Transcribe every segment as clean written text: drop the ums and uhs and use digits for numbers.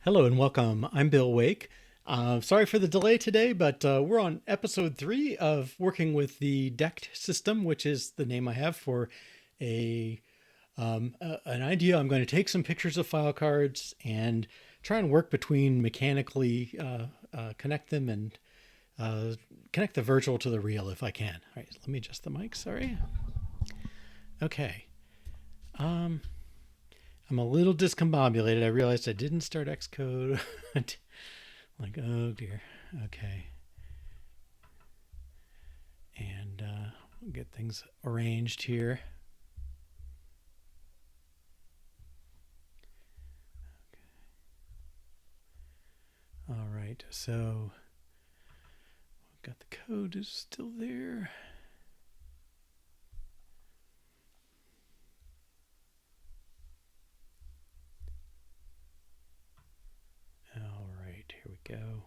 Hello and welcome. I'm Bill Wake. Sorry for the delay today, but we're on episode 3 of working with the DECT system, which is the name I have for an idea. I'm going to take some pictures of file cards and try and work between mechanically connect them and connect the virtual to the real if I can. All right, let me adjust the mic. Sorry. Okay. I'm a little discombobulated. I realized I didn't start Xcode. Like, oh dear. Okay. And we'll get things arranged here. Okay. All right. So we've got the code is still there. Here we go.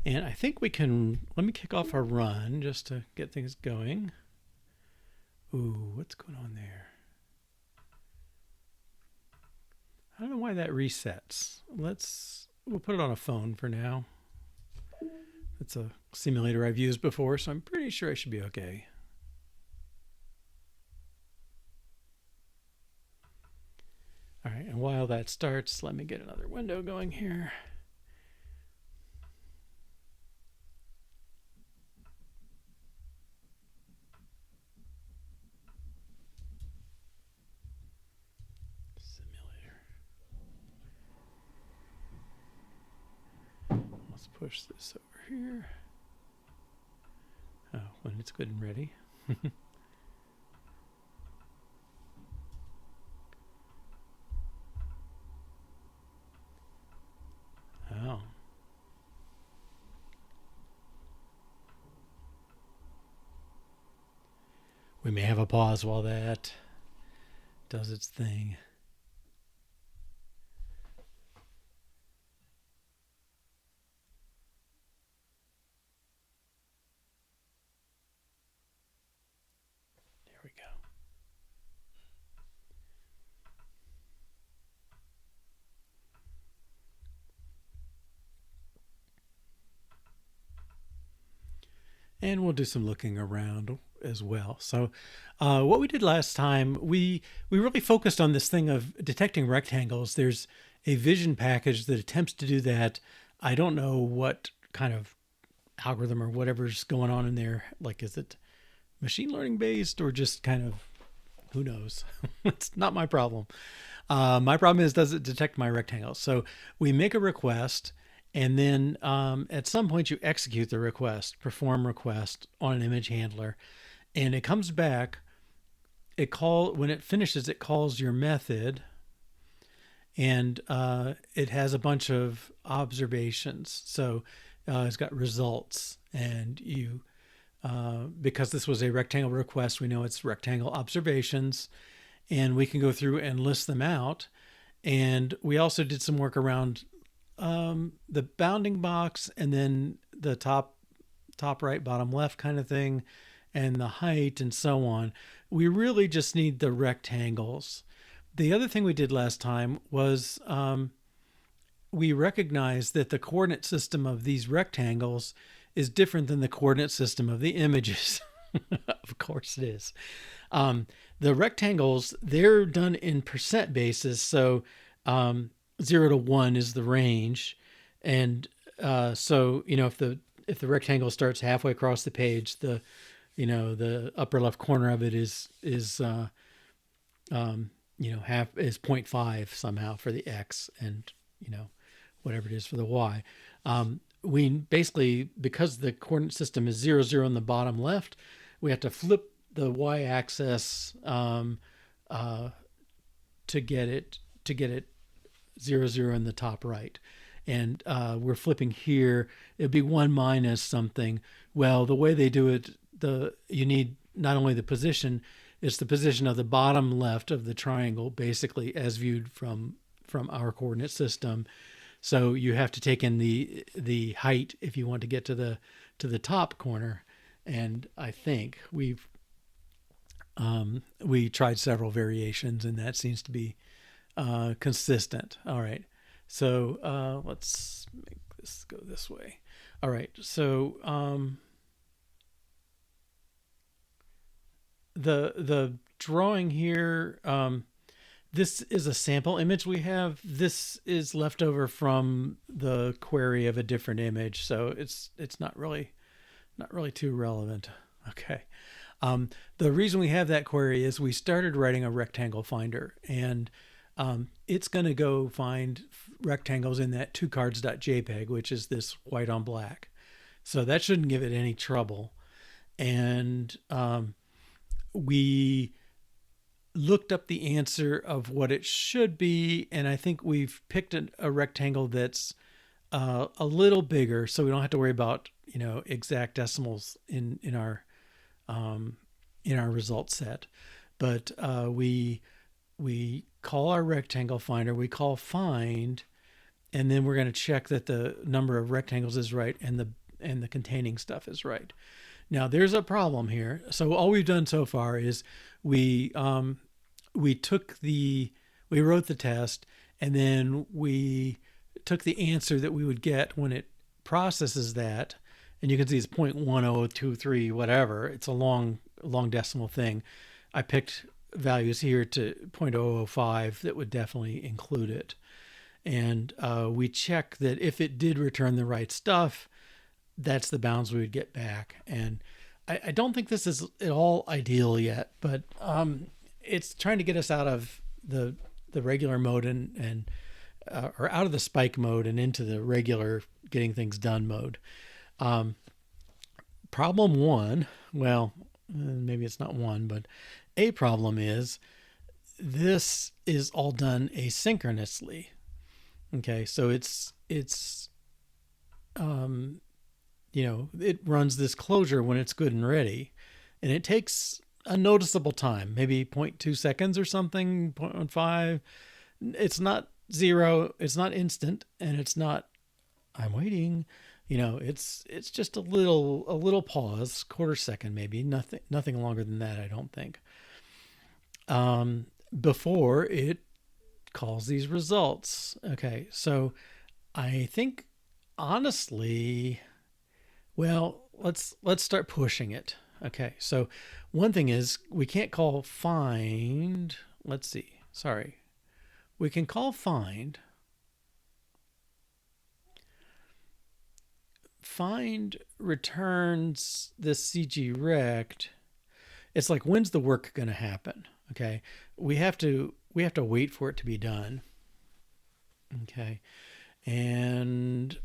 And I think we can, let me kick off our run just to get things going. Ooh, what's going on there? I don't know why that resets. We'll put it on a phone for now. It's a simulator I've used before, so I'm pretty sure I should be okay. All right, and while that starts, let me get another window going here. Simulator. Let's push this over here. Oh, when it's good and ready. Oh. We may have a pause while that does its thing. There we go. And we'll do some looking around as well. So what we did last time, we really focused on this thing of detecting rectangles. There's a vision package that attempts to do that. I don't know what kind of algorithm or whatever's going on in there. Like, is it machine learning based or just kind of, who knows? It's not my problem. My problem is, does it detect my rectangles? So we make a request, and then at some point you execute the request, perform request on an image handler, and it comes back. When it finishes, it calls your method, and it has a bunch of observations. So it's got results, and you because this was a rectangle request, we know it's rectangle observations, and we can go through and list them out. And we also did some work around the bounding box, and then the top right, bottom left kind of thing, and the height and so on. We really just need the rectangles. The other thing we did last time was we recognized that the coordinate system of these rectangles is different than the coordinate system of the images. Of course it is. The rectangles, they're done in percent basis. So 0 to 1 is the range. And so, if the rectangle starts halfway across the page, the upper left corner of it is half is 0.5 somehow for the X, and whatever it is for the Y. We basically, because the coordinate system is 0, 0 in the bottom left, we have to flip the y-axis to get it 0, 0 in the top right. And we're flipping here. It'd be 1 minus something. Well, the way they do it, you need not only the position, it's the position of the bottom left of the triangle, basically as viewed from our coordinate system. So you have to take in the height if you want to get to the top corner. And I think we tried several variations, and that seems to be consistent. All right. So let's make this go this way. All right. So the drawing here, this is a sample image we have. This is left over from the query of a different image, so it's not really too relevant. Okay. The reason we have that query is we started writing a rectangle finder, and it's going to go find rectangles in that 2cards.jpg, which is this white on black. So that shouldn't give it any trouble. And we looked up the answer of what it should be, and I think we've picked a rectangle that's a little bigger, so we don't have to worry about exact decimals in our result set. But we call our rectangle finder, we call find, and then we're going to check that the number of rectangles is right and the containing stuff is right. Now there's a problem here. So all we've done so far is we wrote the test, and then we took the answer that we would get when it processes that, and you can see it's 0.1023 whatever. It's a long decimal thing. I picked values here to 0.005 that would definitely include it, and we check that if it did return the right stuff, that's the bounds we would get back. And I don't think this is at all ideal yet, but it's trying to get us out of the regular mode and or out of the spike mode and into the regular getting things done mode. Problem one, well, maybe it's not one, but a problem is this is all done asynchronously. Okay, so it's it runs this closure when it's good and ready, and it takes a noticeable time, maybe 0.2 seconds or something, 0.15. It's not zero, it's not instant, and it's not I'm waiting. It's just a little pause, quarter second maybe, nothing longer than that, I don't think, before it calls these results. Okay, so I think honestly, well, let's start pushing it. Okay, so one thing is we can't call find. Let's see. Sorry. We can call find. Find returns this CG rect. It's like, when's the work going to happen? Okay, we have to wait for it to be done. Okay, and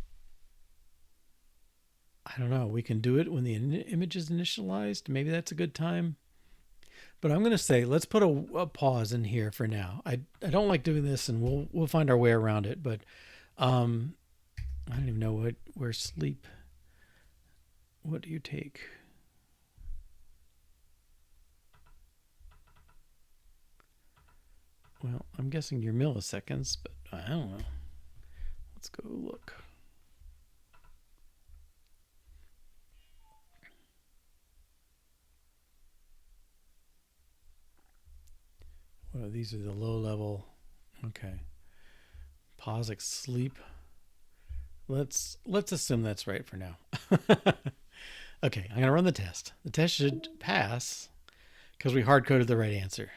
I don't know, we can do it when the image is initialized. Maybe that's a good time. But I'm going to say, let's put a pause in here for now. I don't like doing this, and we'll find our way around it. But I don't even know where sleep. What do you take? Well, I'm guessing you're milliseconds, but I don't know. Let's go look. Well, these are the low level. Okay. POSIX sleep. Let's assume that's right for now. Okay, I'm going to run the test. The test should pass because we hard coded the right answer.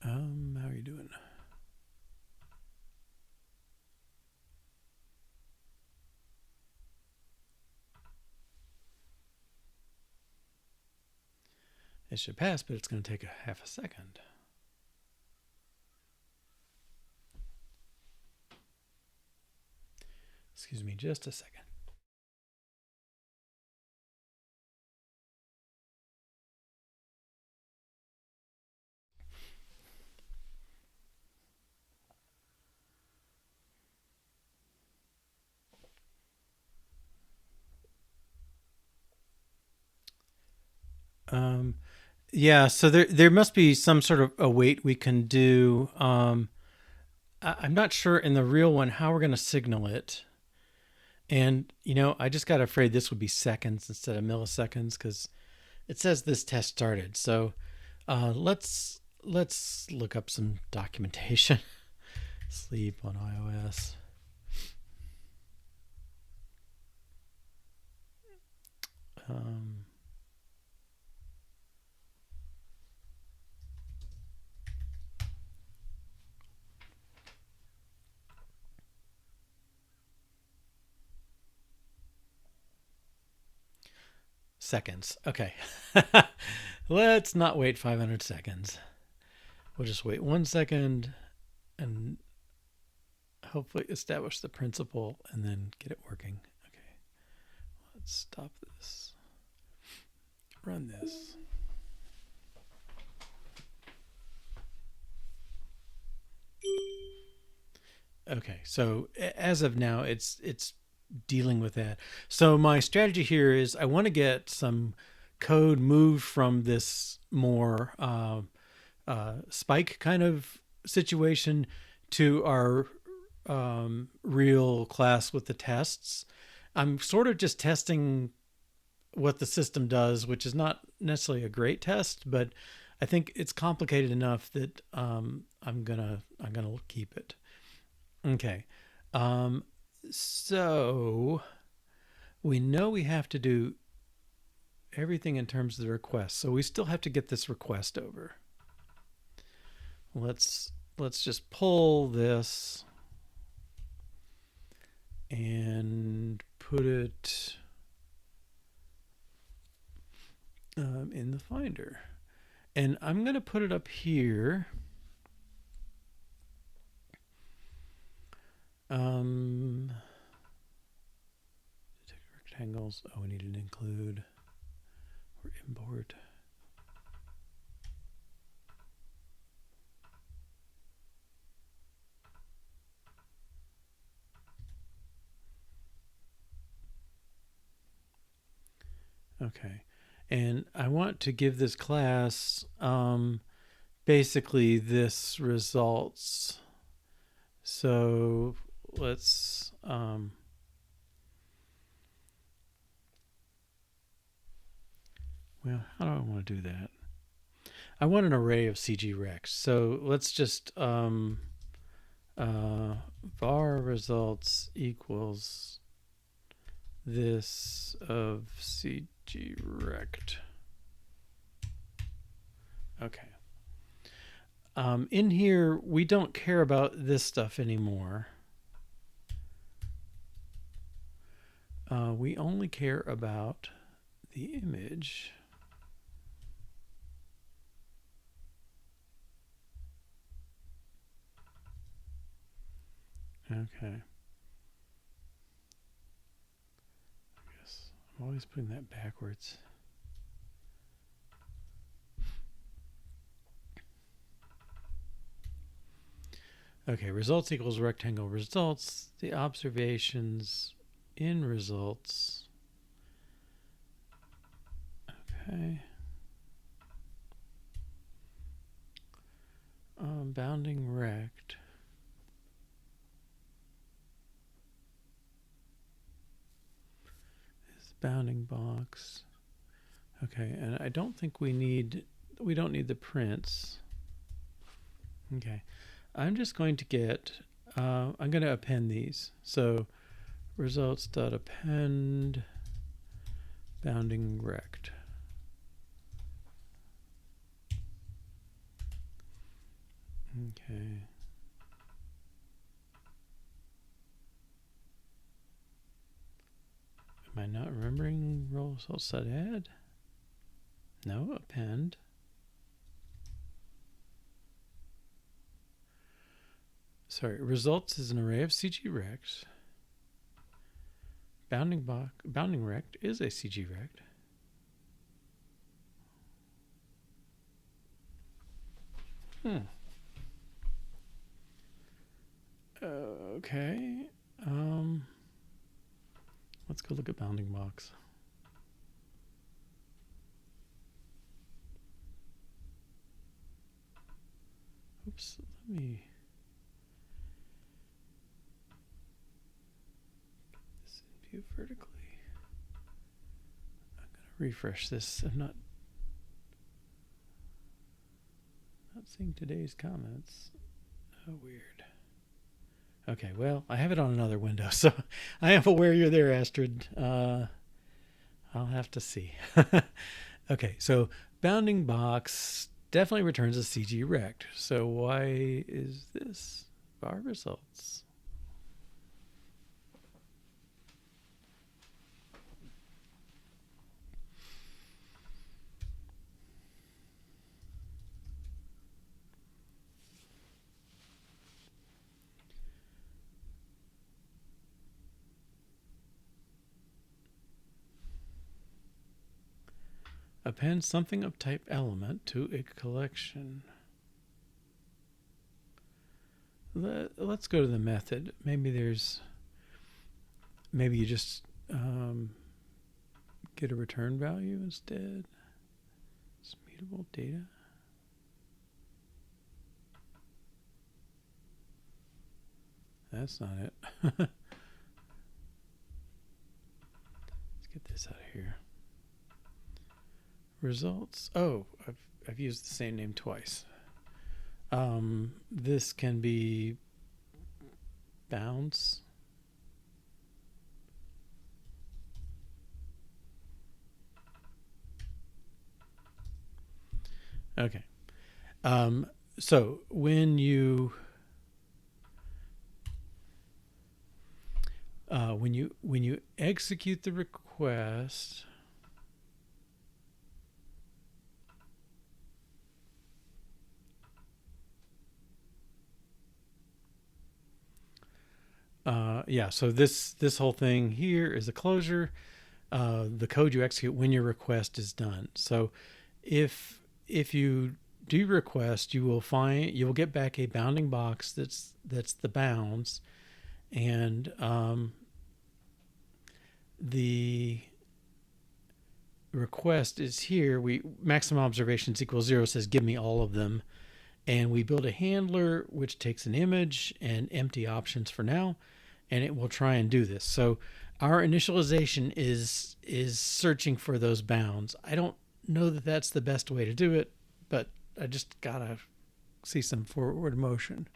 How are you doing? It should pass, but it's going to take a half a second. Excuse me, just a second. Yeah, so there must be some sort of a wait we can do. I'm not sure in the real one how we're going to signal it. And, you know, I just got afraid this would be seconds instead of milliseconds because it says this test started. So let's look up some documentation. Sleep on iOS. Seconds. Okay. Let's not wait 500 seconds. We'll just wait 1 second and hopefully establish the principle and then get it working. Okay. Let's stop this. Run this. Okay, so as of now, it's dealing with that. So my strategy here is I want to get some code moved from this more spike kind of situation to our real class with the tests. I'm sort of just testing what the system does, which is not necessarily a great test, but I think it's complicated enough that I'm gonna keep it. Okay. So we know we have to do everything in terms of the request. So we still have to get this request over. Let's just pull this and put it in the Finder. And I'm going to put it up here. Detect rectangles. Oh, we need an include or import. Okay. And I want to give this class basically this results. So let's well, how do I want to do that? I want an array of CG recs. So let's just var results equals this of CG rect. Okay. In here, we don't care about this stuff anymore. We only care about the image. Okay. I guess I'm always putting that backwards. Okay, results equals rectangle results. The observations in results. Okay. Bounding rect. This bounding box. Okay, and I don't think we don't need the prints. Okay. I'm just going to get, I'm going to append these. So results.append bounding rect. Okay. Am I not remembering results.add? No, append. Sorry, results is an array of CG rects. Bounding rect is a CG rect. Okay. Let's go look at bounding box. Oops, let me. This in view vertically. I'm going to refresh this. I'm not seeing today's comments. Oh, weird. Okay, well, I have it on another window, so I am aware you're there, Astrid. I'll have to see. Okay, so bounding box definitely returns a CG rect. So why is this? Bar results. Append something of type element to a collection. Let's go to the method. Maybe you just get a return value instead. It's mutable data. That's not it. Let's get this out of here. Results. Oh, I've used the same name twice. This can be bounds. Okay. So when you execute the request, so this whole thing here is a closure. The code you execute when your request is done. So if you do request, you will get back a bounding box that's the bounds, and the request is here. Maximum observations equals 0 says give me all of them, and we build a handler which takes an image and empty options for now, and it will try and do this. So our initialization is searching for those bounds. I don't know that that's the best way to do it, but I just gotta see some forward motion.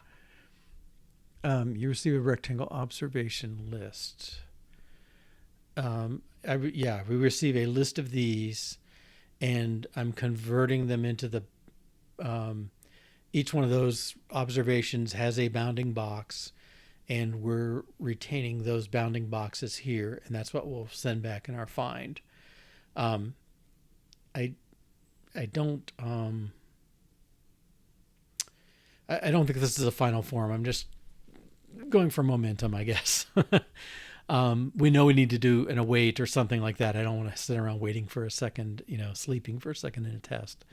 You receive a rectangle observation list. We receive a list of these, and I'm converting them into the each one of those observations has a bounding box, and we're retaining those bounding boxes here, and that's what we'll send back in our find. I don't think this is a final form. I'm just going for momentum, I guess. We know we need to do an await or something like that. I don't want to sit around waiting for a second, sleeping for a second in a test.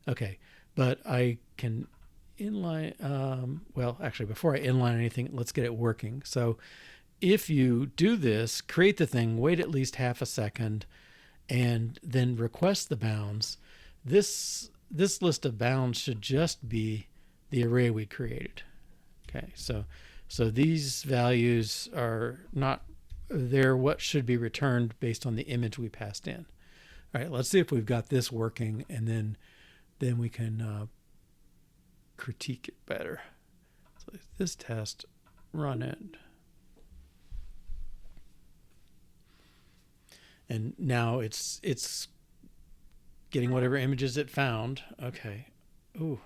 Okay, but I can inline, actually before I inline anything, let's get it working. So if you do this, create the thing, wait at least half a second, and then request the bounds, this list of bounds should just be the array we created. Okay, so these values are not, they're what should be returned based on the image we passed in. All right, let's see if we've got this working, and then we can critique it better. So this test, run it. And now it's getting whatever images it found. Okay. Ooh.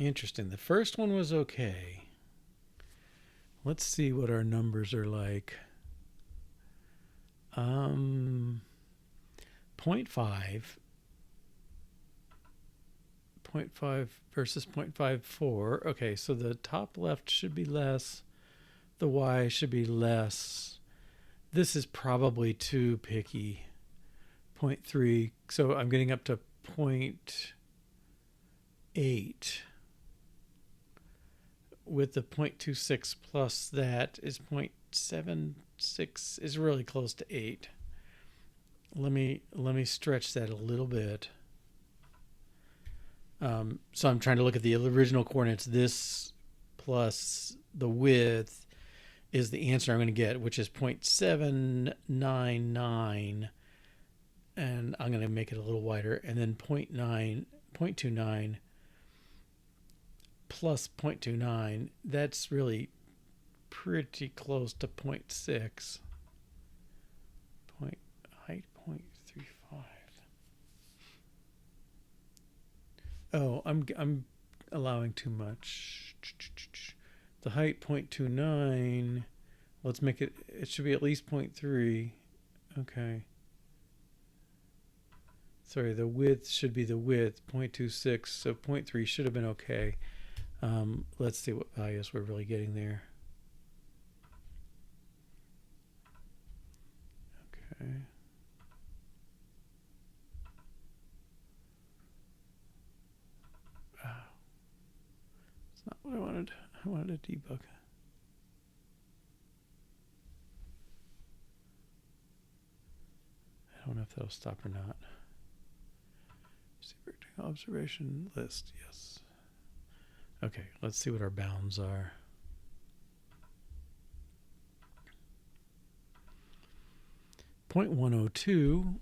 Interesting. The first one was okay. Let's see what our numbers are like. 0.5 versus 0.54. Okay, so the top left should be less. The Y should be less. This is probably too picky. 0.3. So I'm getting up to 0.8. With the 0.26 plus that is 0.76, is really close to 8. Let me stretch that a little bit. So I'm trying to look at the original coordinates. This plus the width is the answer I'm going to get, which is 0.799. And I'm going to make it a little wider. And then 0.29 plus 0.29. That's really pretty close to 0.6. Height 0.35. Oh, I'm allowing too much. The height 0.29. Let's make it. It should be at least 0.3. Okay. Sorry, the width should be the width 0.26. So 0.3 should have been okay. Let's see what values we're really getting there. Okay. It's not what I wanted. I wanted to debug. I don't know if that'll stop or not. Observation list, yes. Okay, let's see what our bounds are. .102,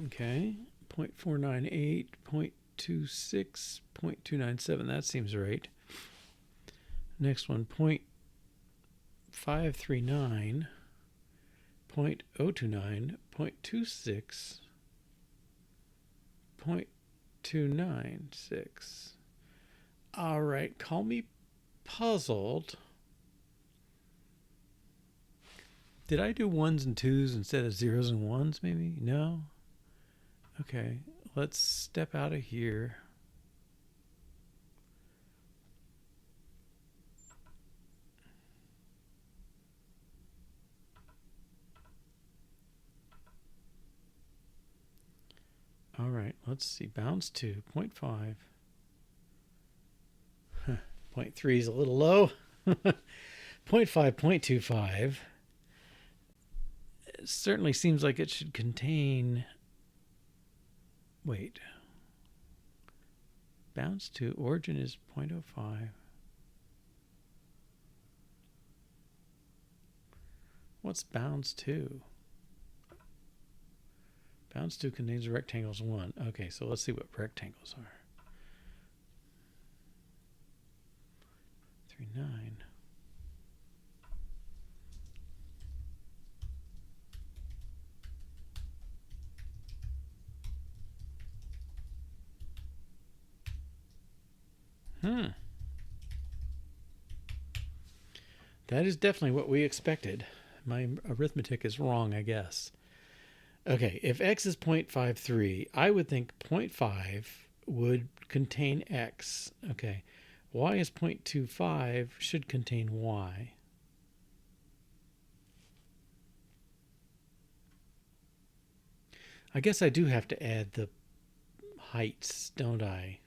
okay. 0.498, 0.26, 0.297, that seems right. Next one, 0.539, 0.029, 0.26, 0.296. All right, call me puzzled. Did I do ones and twos instead of zeros and ones, maybe? No? Okay, let's step out of here. All right, let's see. Bounds to 0.5. 0.3 is a little low. 0.5, 0.25. It certainly seems like it should contain... Wait. Bounds to origin is 0.05. What's bounds to? Bounds to contains rectangles 1. Okay, so let's see what rectangles are. 3, 9. That is definitely what we expected. My arithmetic is wrong, I guess. Okay, if x is 0.53, I would think 0.5 would contain x. Okay, y is 0.25, should contain y. I guess I do have to add the heights, don't I?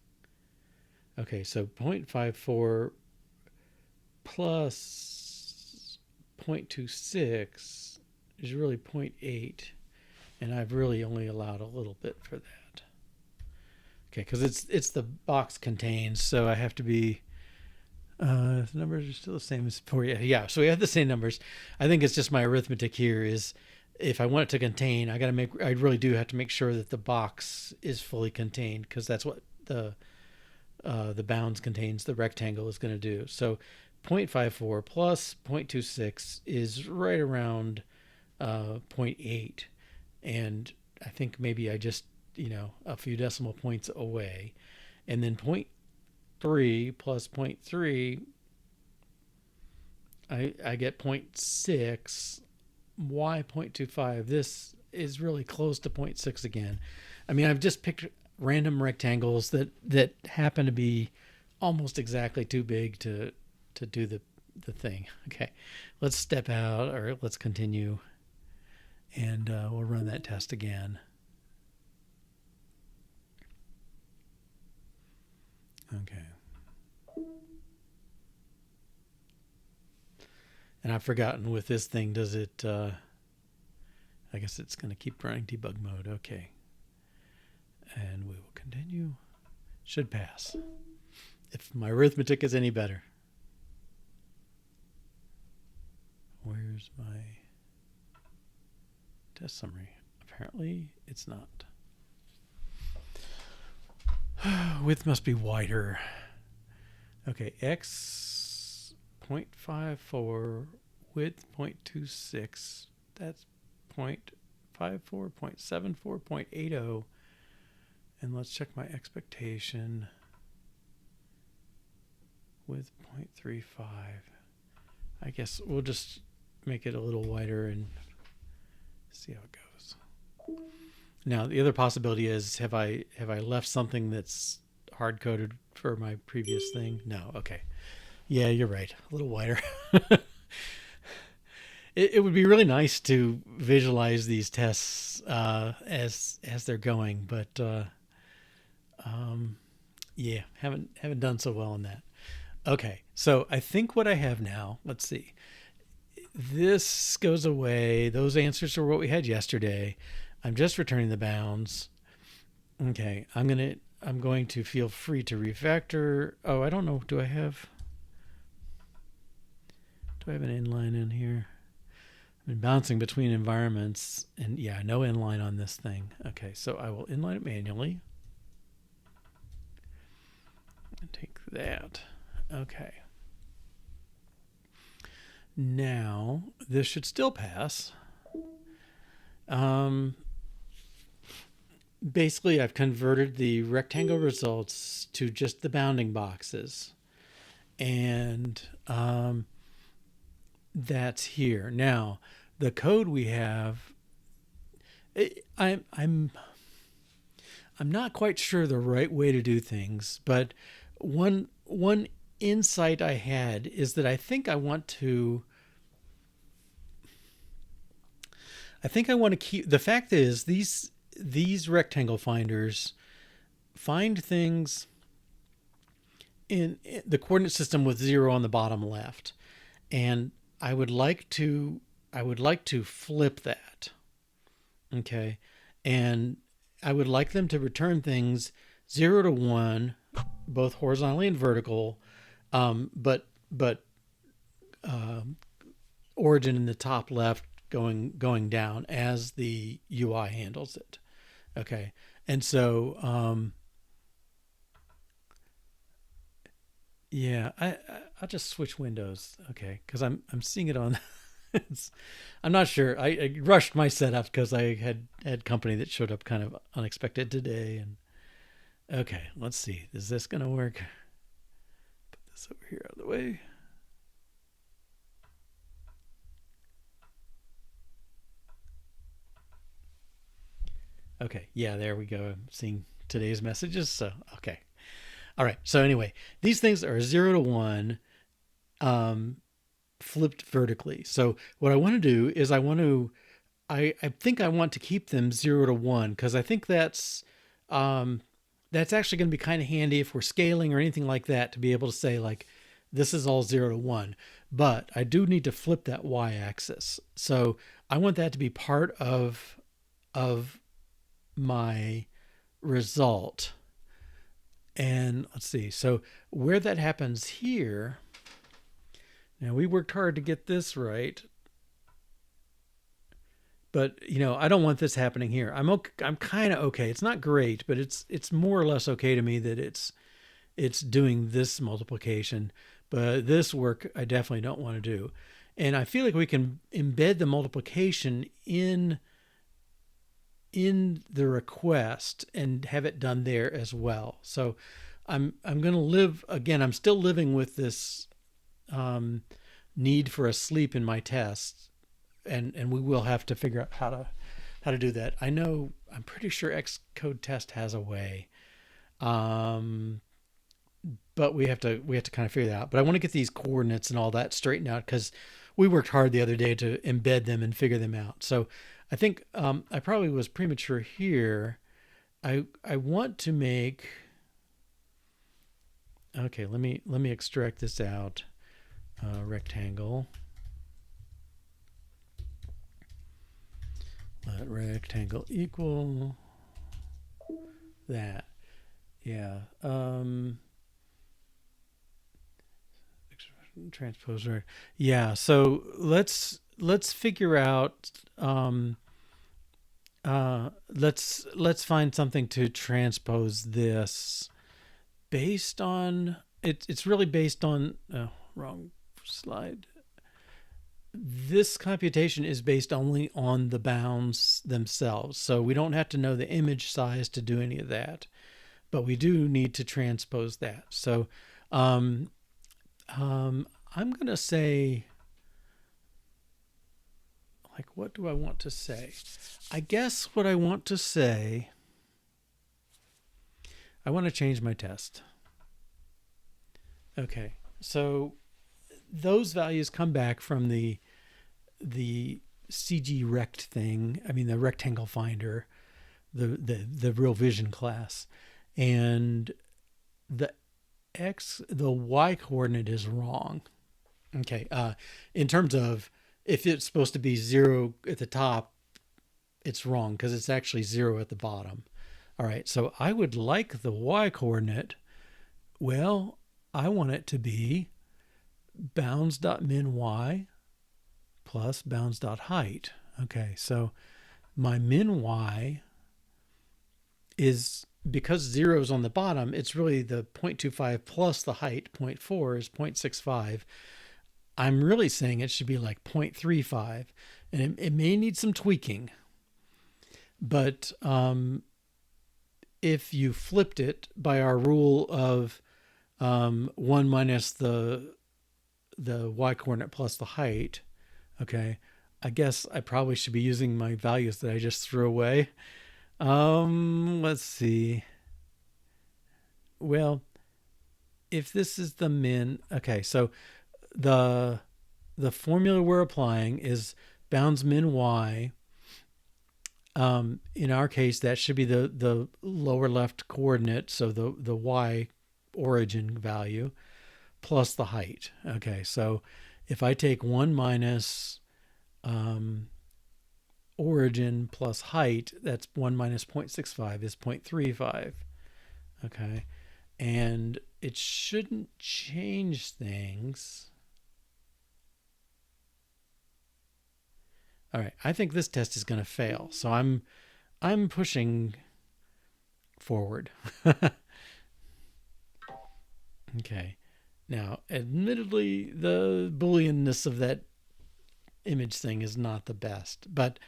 Okay, so 0.54 plus 0.26 is really 0.8. And I've really only allowed a little bit for that. Okay, because it's the box contains, so I have to be... the numbers are still the same as before. Yeah, so we have the same numbers. I think it's just my arithmetic here is if I want it to contain, I really do have to make sure that the box is fully contained, because that's what the bounds contains, the rectangle is going to do. So 0.54 plus 0.26 is right around 0.8. And I think maybe I just, a few decimal points away. And then 0.3 plus 0.3, I get 0.6. Y 0.25. This is really close to 0.6 again. I mean, I've just picked random rectangles that happen to be almost exactly too big to do the thing. Okay, let's step out, or let's continue. And we'll run that test again. Okay. And I've forgotten with this thing, does it... I guess it's going to keep running debug mode. Okay. And we will continue. Should pass. If my arithmetic is any better. Where's my test summary? Apparently it's not. Width must be wider. Okay, x 0.54, width 0.26. That's 0.54, 0.74, 0.80. And let's check my expectation. Width 0.35. I guess we'll just make it a little wider and see how it goes. Now, the other possibility is, have I left something that's hard-coded for my previous thing? No. Okay. Yeah, you're right. A little wider. It would be really nice to visualize these tests as they're going, but yeah, haven't done so well on that. Okay, so I think what I have now, let's see. This goes away. Those answers are what we had yesterday. I'm just returning the bounds. Okay, I'm going to feel free to refactor. Oh, I don't know. Do I have an inline in here? I've been bouncing between environments, and yeah, no inline on this thing. Okay, so I will inline it manually. And take that. Okay. Now, this should still pass. Basically, I've converted the rectangle results to just the bounding boxes. And that's here. Now, the code we have, I'm not quite sure the right way to do things, but one insight I had is that I think I want to keep, the fact is these rectangle finders find things in the coordinate system with 0 on the bottom left, and I would like to flip that. Okay, and I would like them to return things 0 to 1, both horizontally and vertical, but origin in the top left going down as the UI handles it. Okay, and so yeah, I'll just switch windows. Okay, because I'm seeing it on. I'm not sure. I rushed my setup because I had company that showed up kind of unexpected today. And okay, let's see. Is this gonna work? Put this over here out of the way. Okay, yeah, there we go. I'm seeing today's messages. So okay, all right. So anyway, these things are 0 to 1. Flipped vertically. So what I want to do is I think I want to keep them 0 to 1 because I think that's actually going to be kind of handy if we're scaling or anything like that, to be able to say like this is all 0 to 1. But I do need to flip that y-axis. So I want that to be part of my result. And let's see. So where that happens here. Now, we worked hard to get this right, but I don't want this happening here. I'm kind of okay. It's not great, but it's more or less okay to me that it's doing this multiplication, but this work I definitely don't want to do. And I feel like we can embed the multiplication in the request and have it done there as well. So I'm going to live again. I'm still living with this need for a sleep in my tests, and we will have to figure out how to do that. I'm pretty sure Xcode test has a way, but we have to kind of figure that out. But I want to get these coordinates and all that straightened out because we worked hard the other day to embed them and figure them out. So I think I probably was premature here. I want to make. Okay, let me extract this out. Rectangle. Let rectangle equal that. Yeah. Transposer. Yeah. So let's figure out. Let's find something to transpose this based on. It's really based on. Oh, wrong slide. This computation is based only on the bounds themselves. So we don't have to know the image size to do any of that, but we do need to transpose that. So um, I'm going to say, like, what do I want to say? I guess what I want to say, I want to change my test. Okay, so those values come back from the CG rect thing. I mean, the rectangle finder, the real vision class, and the the y coordinate is wrong. Okay, in terms of if it's supposed to be 0 at the top, it's wrong because it's actually 0 at the bottom. All right, so I would like the y coordinate. Well, I want it to be bounds.min y plus bounds.height. Okay, so my min y is, because 0 is on the bottom, it's really the 0.25 plus the height, 0.4 is 0.65. I'm really saying it should be like 0.35, and it may need some tweaking. But if you flipped it by our rule of 1 minus the y coordinate plus the height, okay, I guess I probably should be using my values that I just threw away. Let's see. Well, if this is the min, okay, so the formula we're applying is bounds min y. In our case, that should be the lower left coordinate, so the y origin value plus the height. Okay, so if I take 1 minus origin plus height, that's 1 minus 0.65 is 0.35. Okay, and it shouldn't change things. All right, I think this test is going to fail, so I'm pushing forward. Okay, now admittedly the Booleanness of that image thing is not the best, but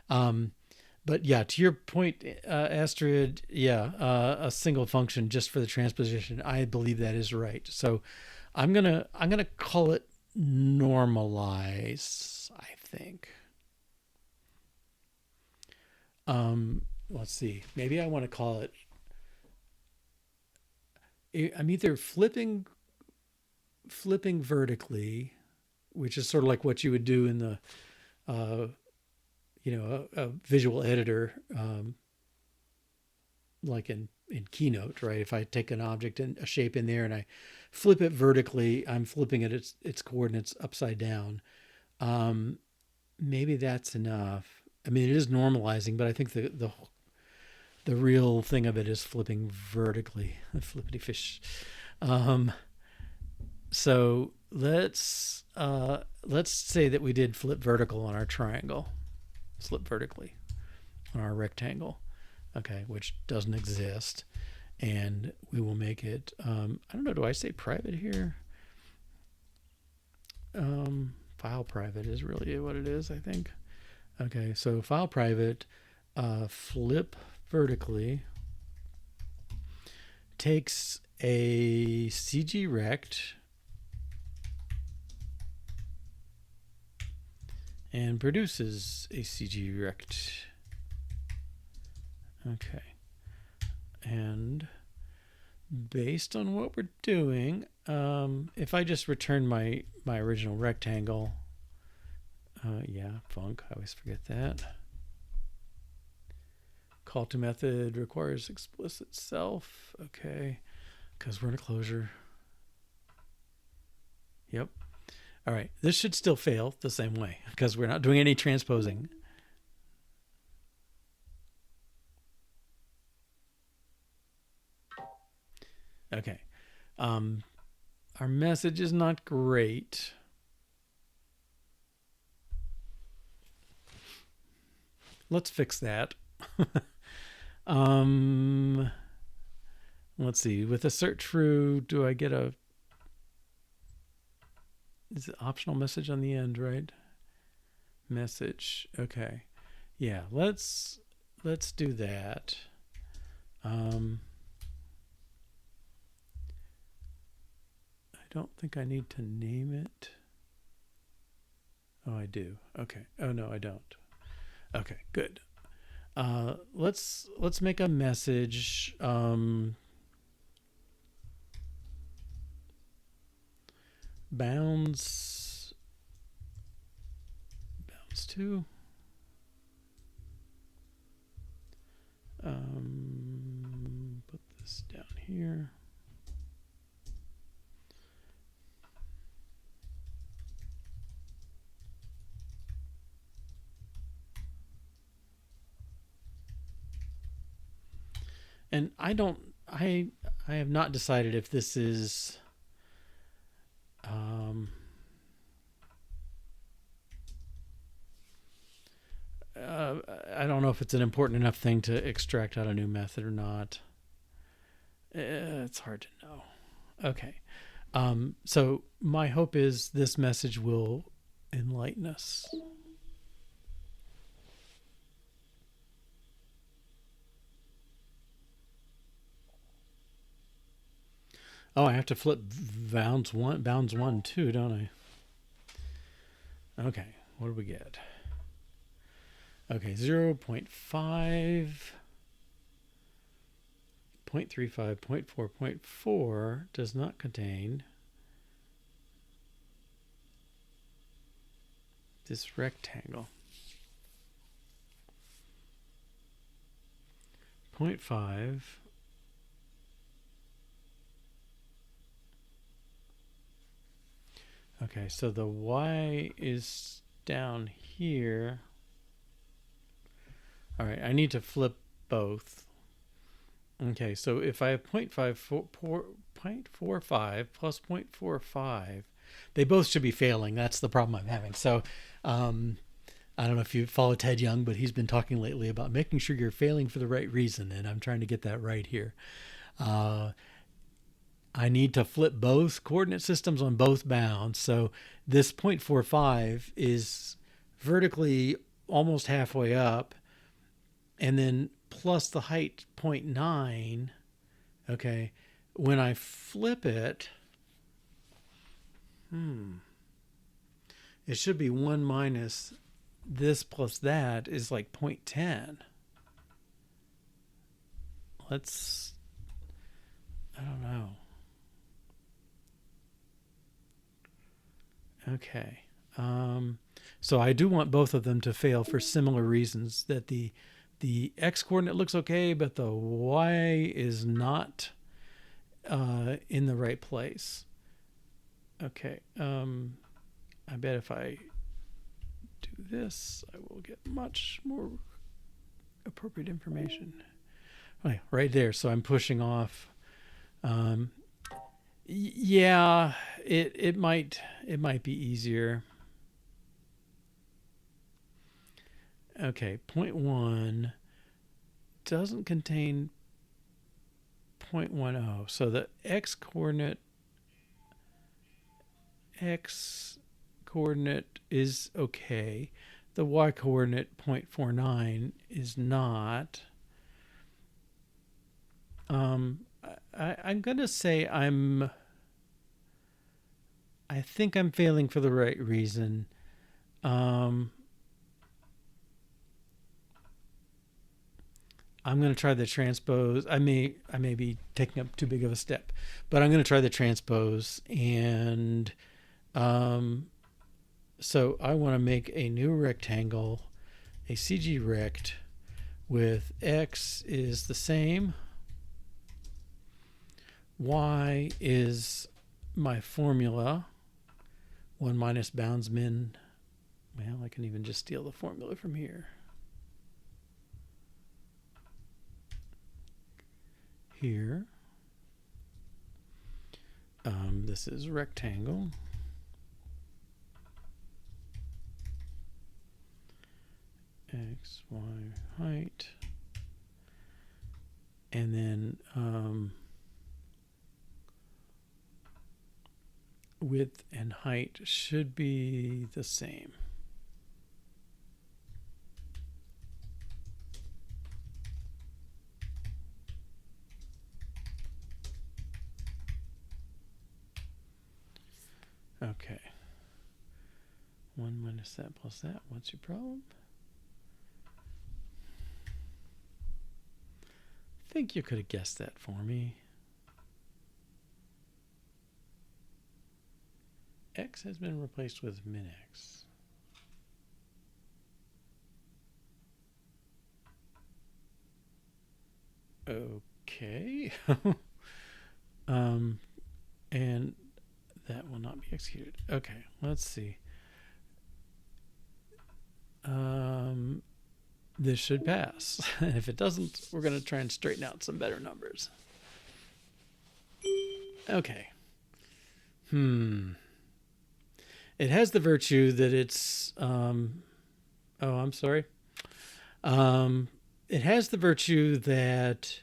yeah, to your point, Astrid, yeah, a single function just for the transposition, I believe that is right. So I'm gonna call it normalize, I think. Let's see, maybe I want to call it, I'm either flipping vertically, which is sort of like what you would do in the a visual editor, like in Keynote, right? If I take an object and a shape in there and I flip it vertically, I'm flipping it its coordinates upside down. Maybe that's enough. I mean, it is normalizing, but I think the real thing of it is flipping vertically. Flippity fish. So let's say that we did flip vertical on our triangle, flip vertically on our rectangle, okay, which doesn't exist, and we will make it. I don't know. Do I say private here? File private is really what it is, I think. Okay, so file private, flip vertically, takes a CG rect and produces a CG rect. Okay, and based on what we're doing, if I just return my original rectangle, yeah, func, I always forget that. Call to method requires explicit self. Okay, because we're in a closure. Yep. All right, this should still fail the same way because we're not doing any transposing. Okay. Our message is not great. Let's fix that. Let's see. With a search through, do I get a... Is it optional message on the end, right? Message. Okay. Yeah, let's do that. I don't think I need to name it. Oh, I do. Okay. Oh no, I don't. Okay, good. Let's make a message. Bounds to. Put this down here. And I have not decided if this is I don't know if it's an important enough thing to extract out a new method or not. It's hard to know. Okay. So my hope is this message will enlighten us. Oh, I have to flip bounds one too, don't I? Okay, what do we get? Okay, 0.5, 0.35, 0.4, 0.4 does not contain this rectangle. 0.5. Okay, so the y is down here. All right, I need to flip both. Okay, so if I have 0.45 plus 0.45, they both should be failing. That's the problem I'm having. So I don't know if you follow Ted Young, but he's been talking lately about making sure you're failing for the right reason, and I'm trying to get that right here. I need to flip both coordinate systems on both bounds. So this 0.45 is vertically almost halfway up, and then plus the height 0.9. Okay, when I flip it, it should be 1 minus this plus that is like 0.10. I don't know. Okay. So I do want both of them to fail for similar reasons, that the x coordinate looks okay, but the y is not in the right place. Okay. I bet if I do this, I will get much more appropriate information. Okay, right there. So I'm pushing off. Yeah, it might be easier. Okay, 0.1 doesn't contain 0.10. So the x coordinate is okay. The y coordinate 0.49 is not. I'm going to say I think I'm failing for the right reason. I'm going to try the transpose. I may be taking up too big of a step, but I'm going to try the transpose. And so I want to make a new rectangle, a CG rect, with x is the same. Y is my formula, 1 minus bounds min. Well, I can even just steal the formula from here. Here. This is rectangle. X, Y, height. And then width and height should be the same. Okay. 1 minus that plus that. What's your problem? I think you could have guessed that for me. X has been replaced with min x. Okay. And that will not be executed. Okay, let's see. This should pass. And if it doesn't, we're going to try and straighten out some better numbers. Okay. It has the virtue that it's, I'm sorry. It has the virtue that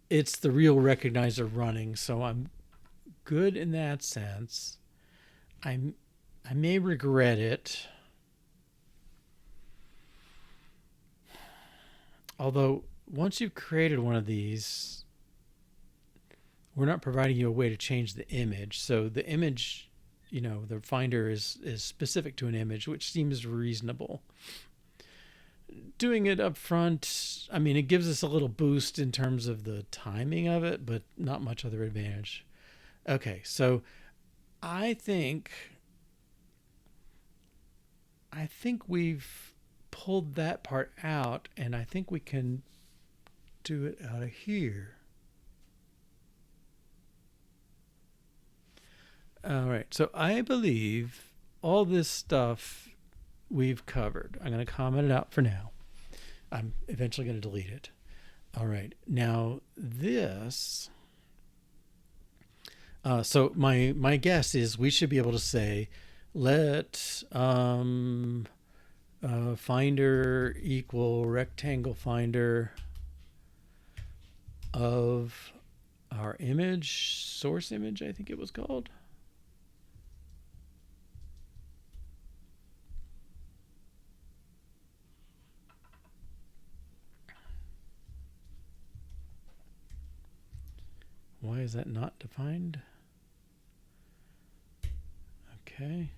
it's the real recognizer running, so I'm good in that sense. I may regret it. Although, once you've created one of these, we're not providing you a way to change the image. So the image, the finder is specific to an image, which seems reasonable. Doing it up front, it gives us a little boost in terms of the timing of it, but not much other advantage. Okay, so I think we've pulled that part out, and I think we can do it out of here. All right, so I believe all this stuff we've covered. I'm going to comment it out for now. I'm eventually going to delete it. All right, now this. So my guess is we should be able to say, let finder equal rectangle finder of our image, source image, I think it was called. Why is that not defined? Okay.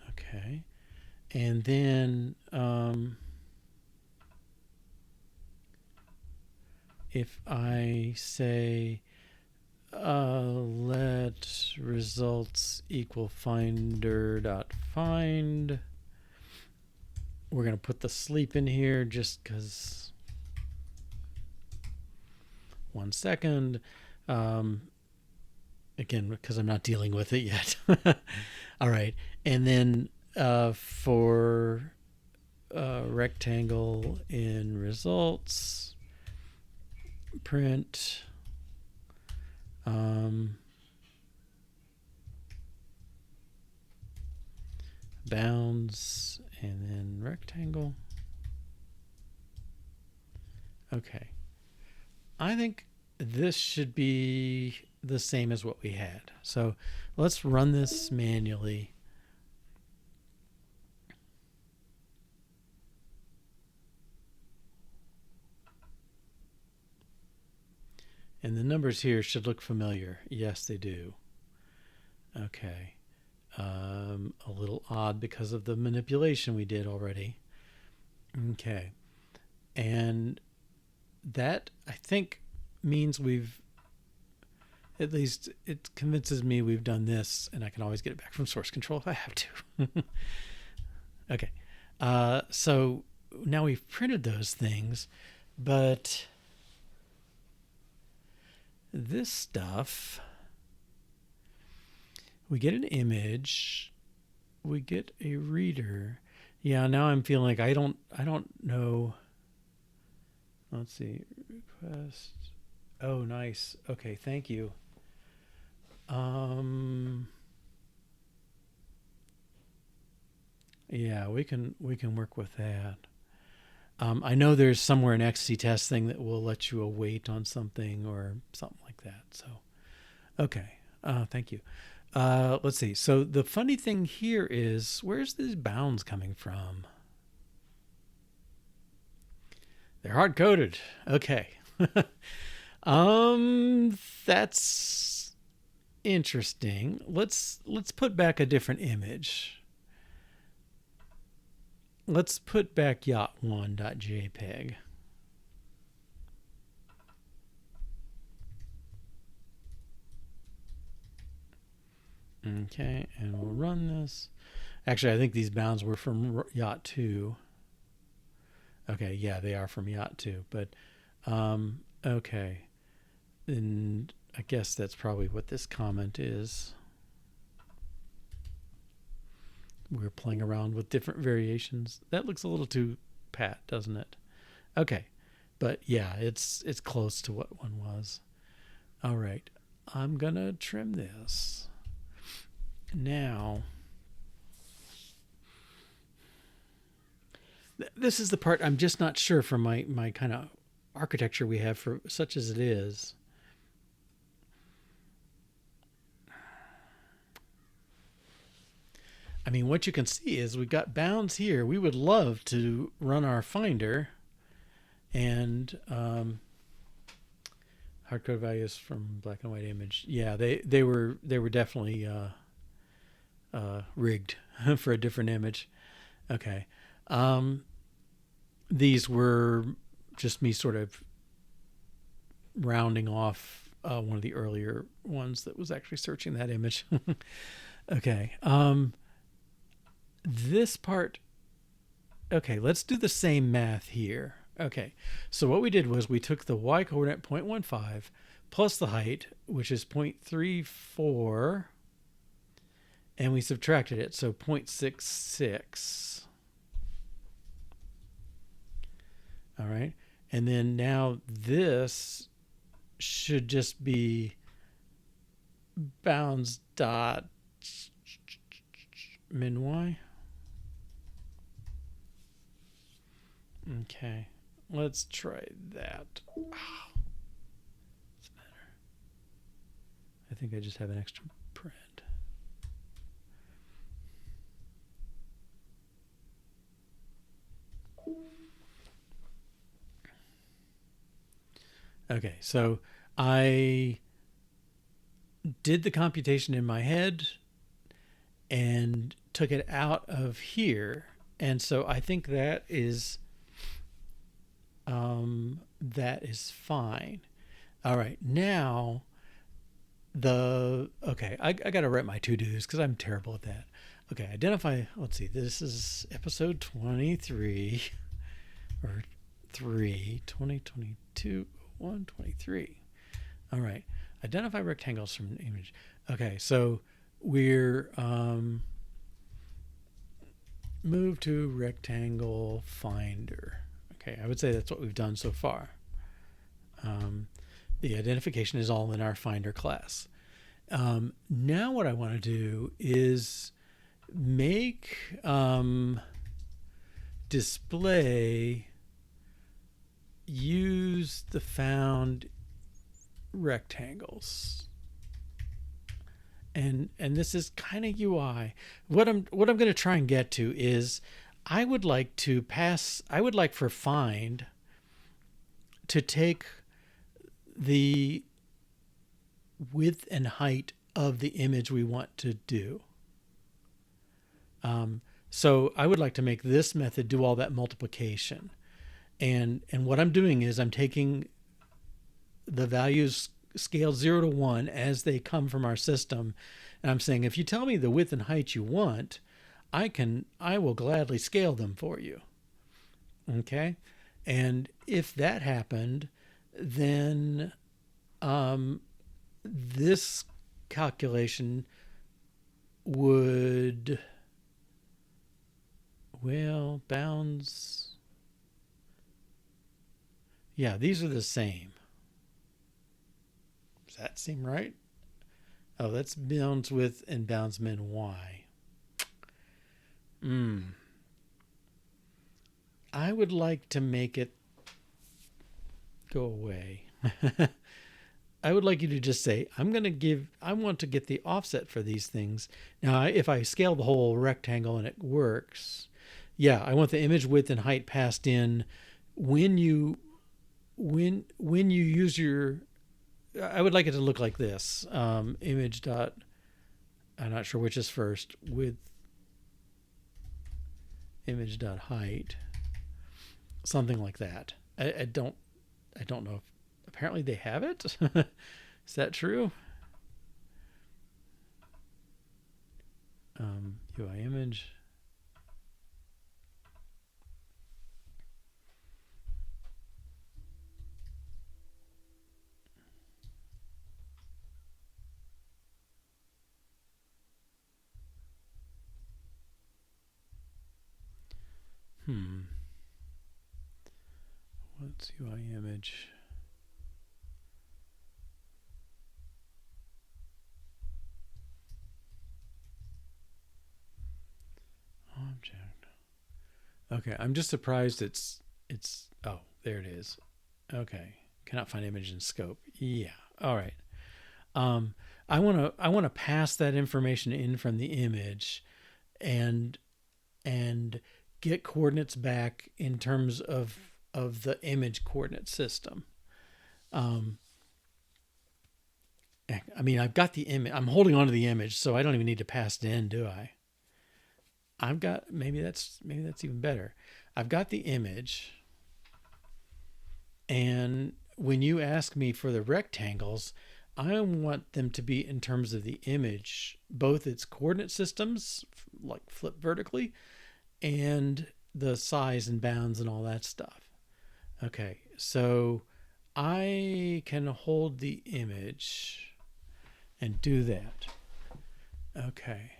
Okay. And then if I say let results equal finder dot find, we're going to put the sleep in here just because. 1 second. Again, because I'm not dealing with it yet. All right. And then for rectangle in results, print bounds and then rectangle. Okay. I think this should be the same as what we had. So let's run this manually. And the numbers here should look familiar. Yes, they do. Okay. A little odd because of the manipulation we did already. Okay. And that, I think, means we've, at least it convinces me we've done this, and I can always get it back from source control if I have to. Okay. So now we've printed those things, but this stuff, we get an image, we get a reader. Yeah, now I'm feeling like I don't know. Let's see. Request. Oh, nice. Okay, thank you. Yeah, we can work with that. I know there's somewhere an XC test thing that will let you await on something or something like that. So, okay. Thank you. Let's see. So the funny thing here is, where's these bounds coming from? They're hard coded. Okay. That's interesting. Let's put back a different image. Let's put back yacht1.jpg. Okay, and we'll run this. Actually, I think these bounds were from Yacht 2. Okay, yeah, they are from Yacht 2. But, okay. And I guess that's probably what this comment is. We're playing around with different variations. That looks a little too pat, doesn't it? Okay, but yeah, it's close to what one was. All right, I'm going to trim this. Now, this is the part I'm just not sure from my kind of architecture we have for such as it is. I mean, what you can see is we've got bounds here. We would love to run our finder and hardcode values from black and white image. Yeah, they were definitely rigged for a different image. Okay. These were just me sort of rounding off one of the earlier ones that was actually searching that image. Okay. This part, okay, let's do the same math here. Okay, so what we did was we took the y coordinate 0.15 plus the height, which is 0.34, and we subtracted it, so 0.66. All right, and then now this should just be bounds dot min y. Okay, let's try that. What's the matter? I think I just have an extra print. Okay, so I did the computation in my head and took it out of here. And so I think that is fine. All right, now I got to write my to-dos because I'm terrible at that. Okay, identify, let's see, this is episode 23 or 2022 123. All right, identify rectangles from an image. Okay, so we're move to rectangle finder. Okay, I would say that's what we've done so far. The identification is all in our finder class. Now what I want to do is make display use the found rectangles. And this is kind of UI. What I'm going to try and get to is I would like for find to take the width and height of the image we want to do. So I would like to make this method do all that multiplication. And what I'm doing is I'm taking the values scaled 0 to 1 as they come from our system. And I'm saying, if you tell me the width and height you want, I will gladly scale them for you. Okay. And if that happened, then this calculation would, well, bounds. Yeah, these are the same. Does that seem right? Oh, that's bounds width and bounds min y. I would like to make it go away. I would like you to just say, I want to get the offset for these things. Now, if I scale the whole rectangle and it works, yeah, I want the image width and height passed in when you use your, I would like it to look like this. Image dot, I'm not sure which is first, with image dot height, something like that. I don't know if, apparently they have it. Is that true? UI image. What's UI image? Object. Okay, I'm just surprised it's oh, there it is. Okay. Cannot find image in scope. Yeah. All right. I want to pass that information in from the image and get coordinates back in terms of the image coordinate system. I mean, I've got the image. I'm holding on to the image, so I don't even need to pass it in, do I? I've got, maybe that's even better. I've got the image, and when you ask me for the rectangles, I want them to be in terms of the image, both its coordinate systems, like flip vertically, and the size and bounds and all that stuff. Okay, so I can hold the image and do that. Okay.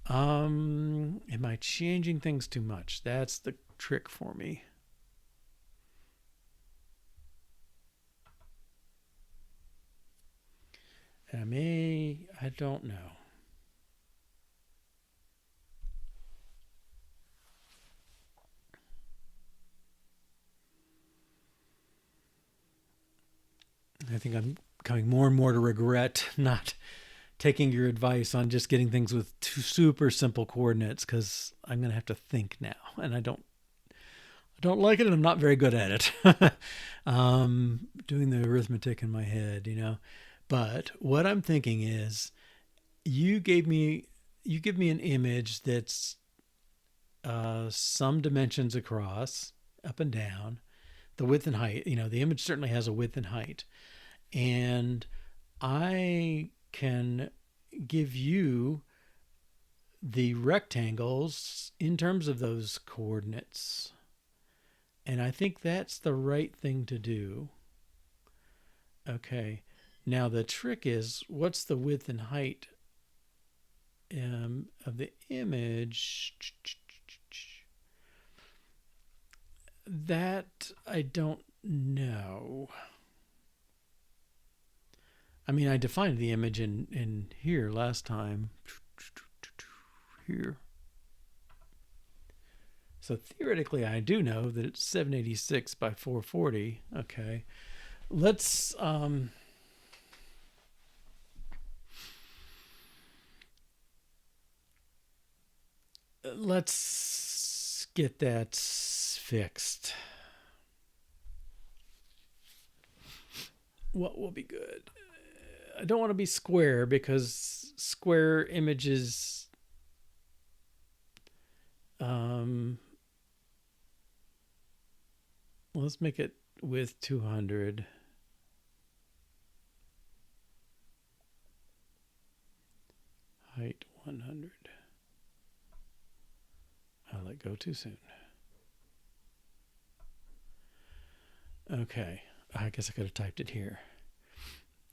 Am I changing things too much? That's the trick for me. I don't know. I think I'm coming more and more to regret not taking your advice on just getting things with two super simple coordinates, because I'm going to have to think now, and I don't like it, and I'm not very good at it. Doing the arithmetic in my head, But what I'm thinking is, you give me an image that's some dimensions across, up and down, the width and height. The image certainly has a width and height, and I can give you the rectangles in terms of those coordinates. And I think that's the right thing to do. Okay. Now the trick is, what's the width and height of the image? That I don't know. I mean, I defined the image in here last time. Here. So theoretically, I do know that it's 786 by 440. Okay. Let's get that fixed. What will be good? I don't want to be square, because square images let's make it width 200, height 100. I let go too soon. Okay, I guess I could have typed it here.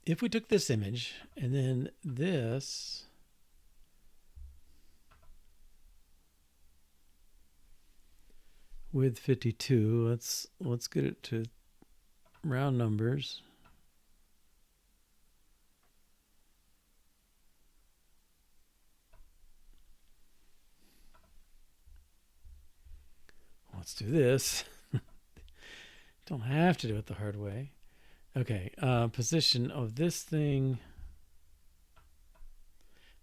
If we took this image and then this, width 52, let's get it to round numbers. Let's do this. Don't have to do it the hard way. Okay, position of this thing,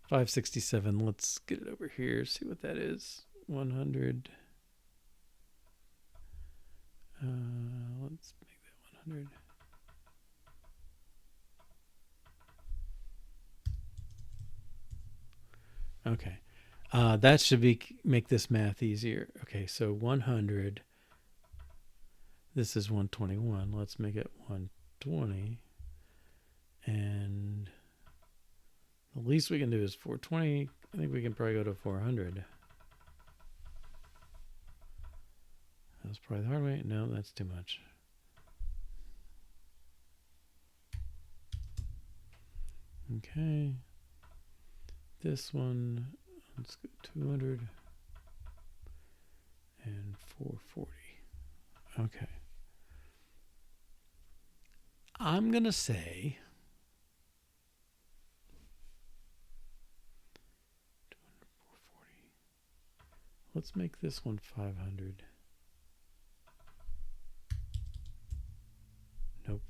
567. Let's get it over here, see what that is. 100. Let's make that 100. Okay, that should make this math easier. Okay, so 100. This is 121. Let's make it 120. And the least we can do is 420. I think we can probably go to 400. That's probably the hard way. No, that's too much. Okay. This one, let's go 200 and 440. Okay. I'm going to say 200, 440. Let's make this one 500. Nope.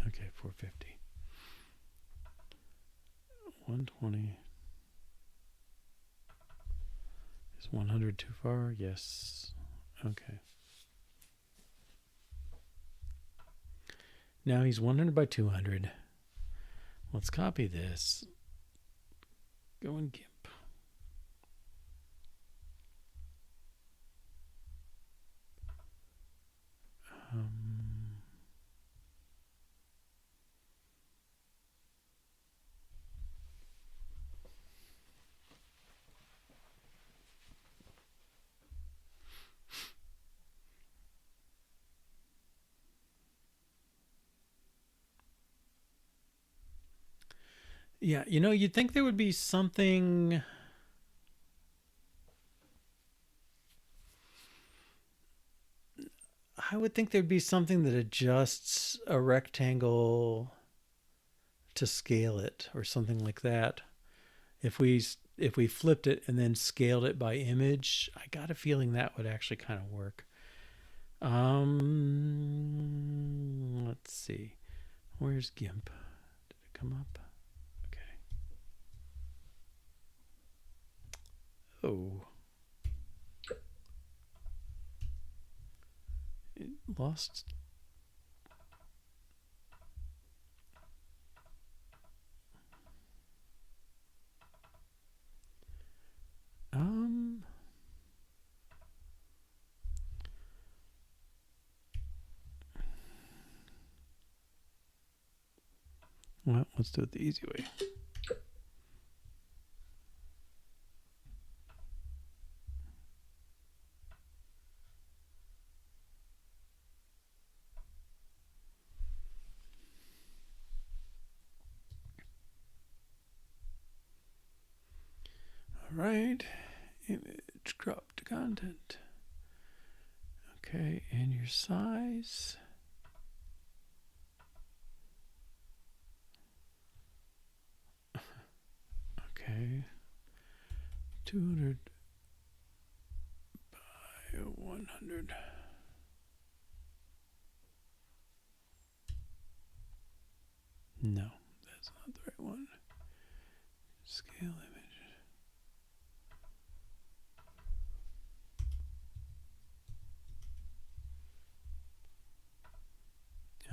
Okay, 450. 120. Is 100 too far? Yes. Okay. Now he's 100 by 200. Let's copy this. Go in GIMP. Yeah, you know, you'd think there would be something. I would think there'd be something that adjusts a rectangle to scale it or something like that. If we flipped it and then scaled it by image, I got a feeling that would actually kind of work. Let's see. Where's GIMP? Did it come up? Okay. Oh. It lost. Well, let's do it the easy way. All right, image crop to content. Okay, and your size. Okay, 200 by 100. No, that's not the right one. Scale image.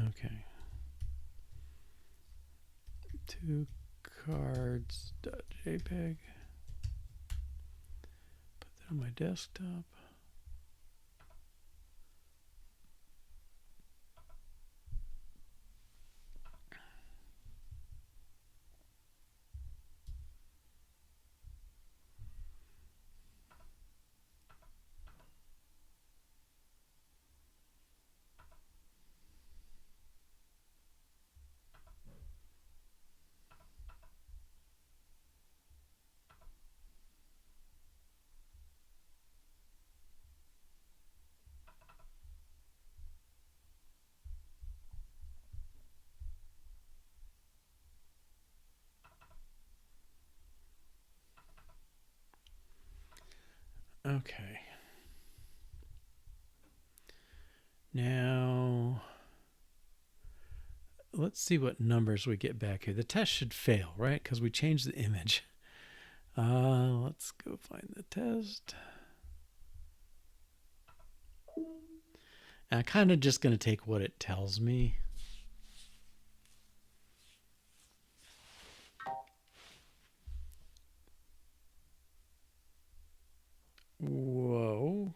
Okay. 2cards.jpg. Put that on my desktop. Okay. Now, let's see what numbers we get back here. The test should fail, right? Because we changed the image. Let's go find the test. I'm kind of just going to take what it tells me. Whoa.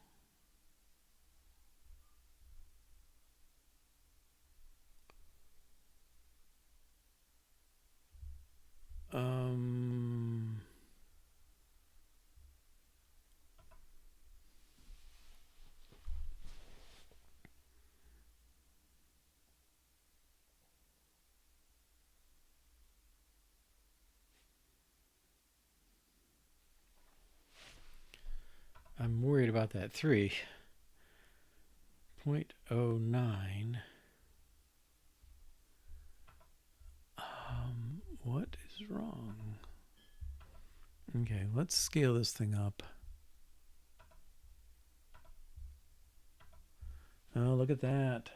I'm worried about that 3.09. What is wrong? Okay, let's scale this thing up. Oh, look at that.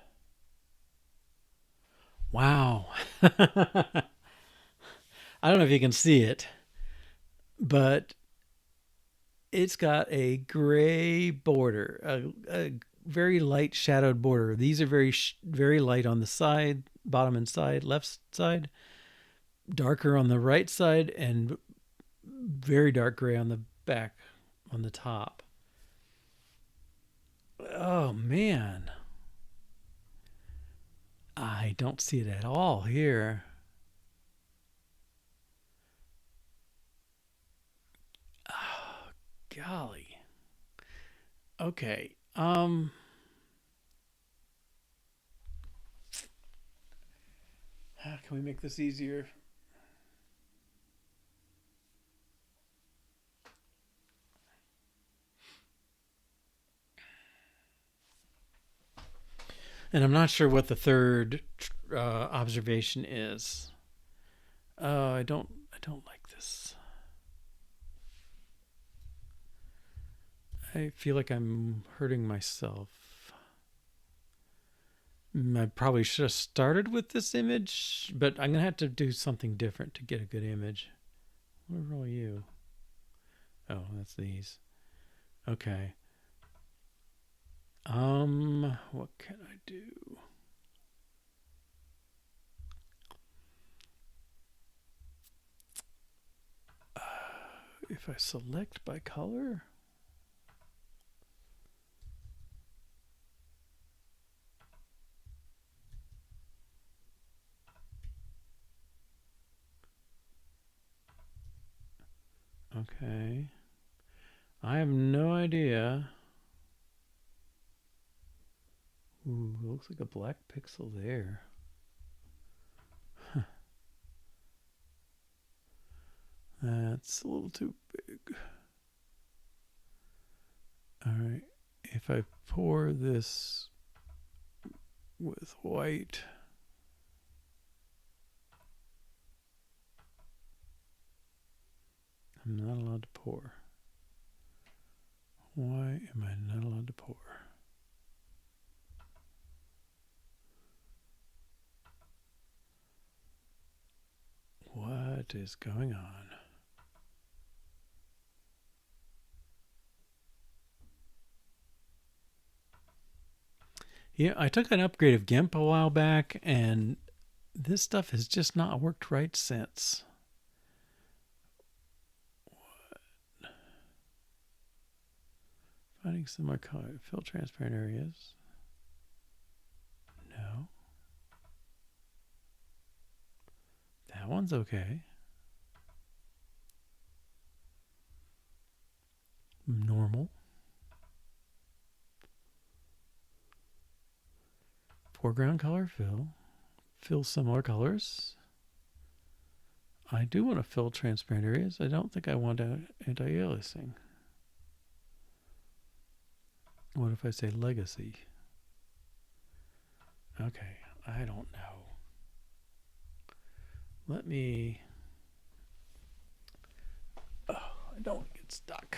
Wow. I don't know if you can see it, but it's got a gray border, a very light shadowed border. These are very light on the side, bottom and side, left side, darker on the right side, and very dark gray on the back, on the top. Oh, man. I don't see it at all here. Oh, golly. Okay. How can we make this easier? And I'm not sure what the third observation is. I don't like this. I feel like I'm hurting myself. I probably should have started with this image, but I'm gonna have to do something different to get a good image. What are all you? Oh, that's these. Okay. What can I do? If I select by color. Okay. I have no idea. Ooh, looks like a black pixel there. Huh. That's a little too big. All right. If I pour this with white, I'm not allowed to pour. Why am I not allowed to pour? What is going on? Yeah, I took an upgrade of GIMP a while back, and this stuff has just not worked right since. What? Finding similar color. Fill transparent areas. No. That one's okay. Normal. Foreground color fill. Fill similar colors. I do want to fill transparent areas. I don't think I want anti-aliasing. What if I say legacy? Okay, I don't know. Let me... Oh, I don't get stuck.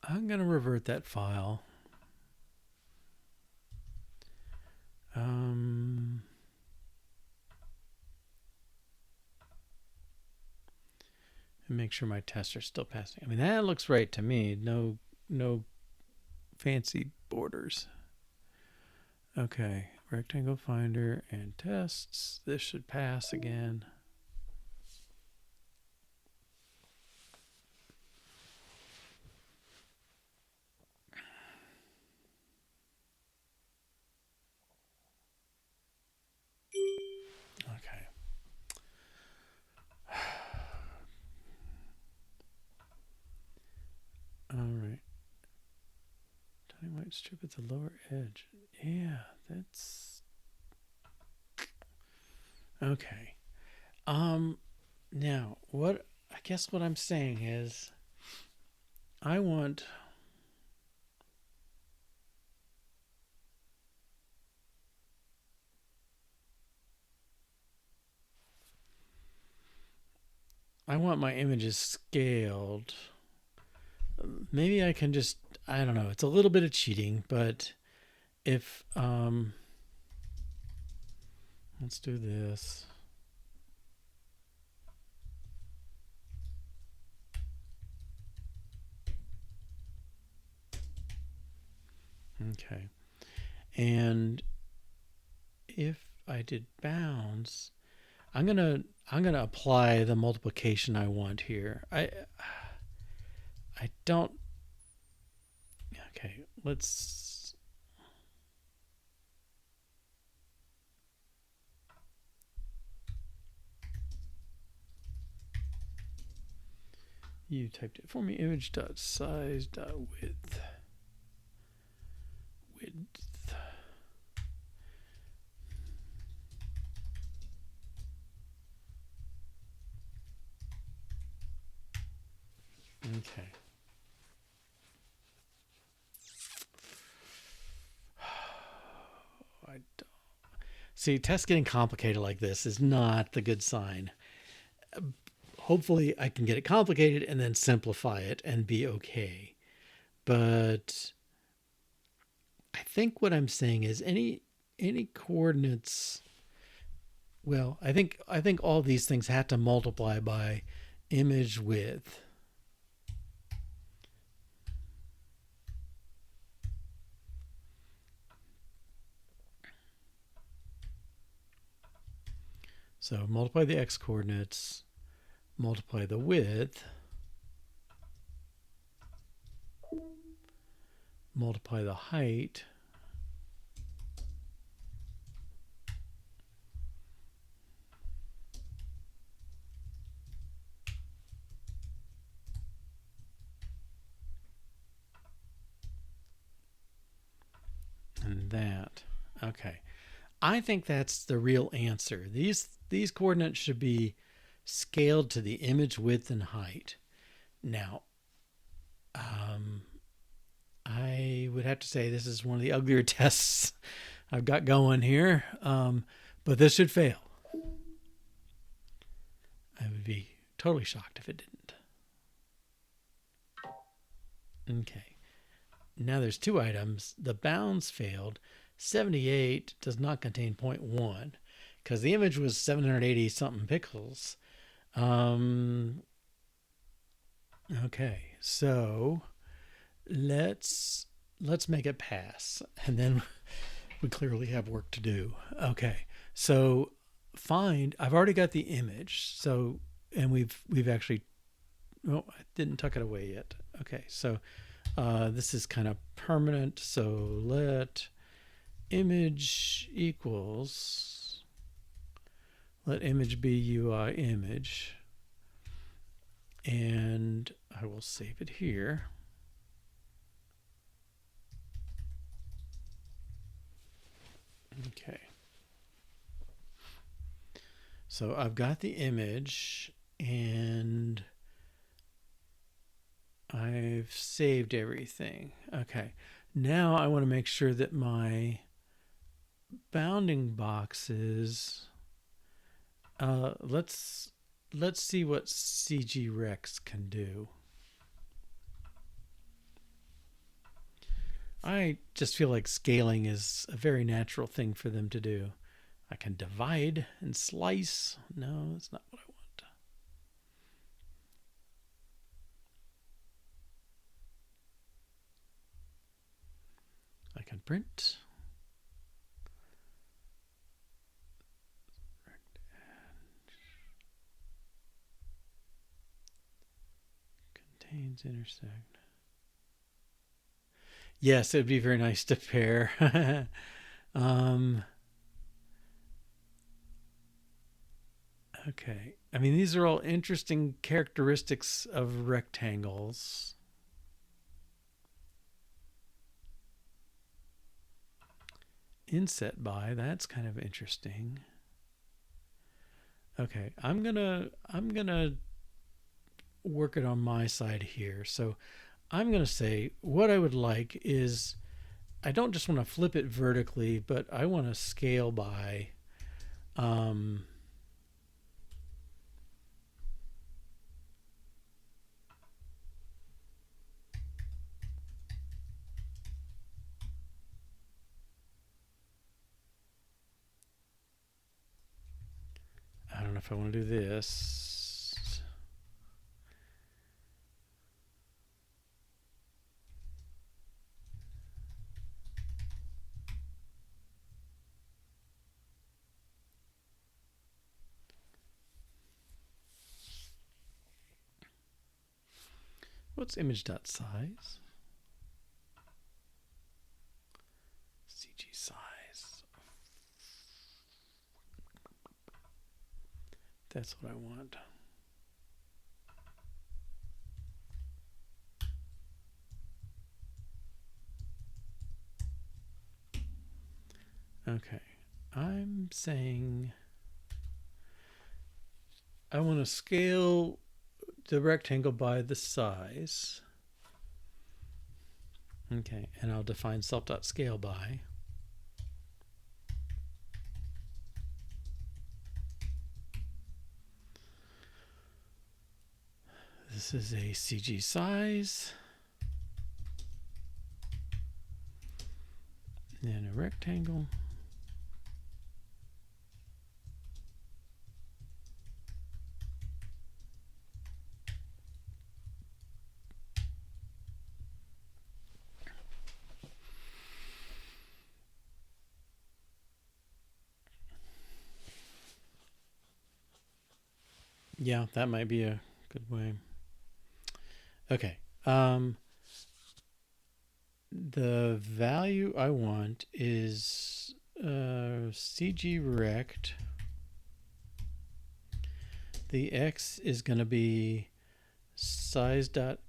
I'm going to revert that file. And make sure my tests are still passing. I mean, that looks right to me. No fancy borders. Okay, rectangle finder and tests. This should pass again. Okay. All right. Tiny white strip at the lower edge. Yeah, that's okay. Now what I guess what I'm saying is I want my images scaled. Maybe I can just, I don't know, it's a little bit of cheating, but if let's do this. Okay. And if I did bounds, I'm gonna apply the multiplication I want here. I don't. Okay, let's. You typed it for me. Image dot size dot width. Okay. I don't. See, tests getting complicated like this is not the good sign. Hopefully, I can get it complicated and then simplify it and be okay. But I think what I'm saying is any coordinates. Well, I think all these things have to multiply by image width. So multiply the x coordinates, multiply the width, multiply the height, and that. Okay. I think that's the real answer. These coordinates should be scaled to the image width and height. Now, I would have to say this is one of the uglier tests I've got going here, but this should fail. I would be totally shocked if it didn't. Okay. Now there's two items. The bounds failed. 78 does not contain 0.1 because the image was 780 something pixels. Okay, so let's make it pass, and then we clearly have work to do. Okay, so I've already got the image. So, and we've actually, oh, I didn't tuck it away yet. Okay, so this is kind of permanent. So let image equals, let image be UI image, and I will save it here. Okay. So I've got the image and I've saved everything. Okay. Now I want to make sure that my bounding boxes, let's see what CG Rex can do. I just feel like scaling is a very natural thing for them to do. I can divide and slice. No, that's not what I want. I can print. Contains intersect. Yes, it would be very nice to pair. Okay. I mean, these are all interesting characteristics of rectangles. Inset by, that's kind of interesting. Okay, I'm gonna work it on my side here. So I'm gonna say what I would like is I don't just want to flip it vertically, but I want to scale by. I don't know if I want to do this. What's image.size? CG size. That's what I want. Okay, I'm saying I want to scale the rectangle by the size. Okay, and I'll define self.scale by. This is a CG size. And a rectangle. Yeah, that might be a good way. Okay. The value I want is CG rect. The X is going to be size dot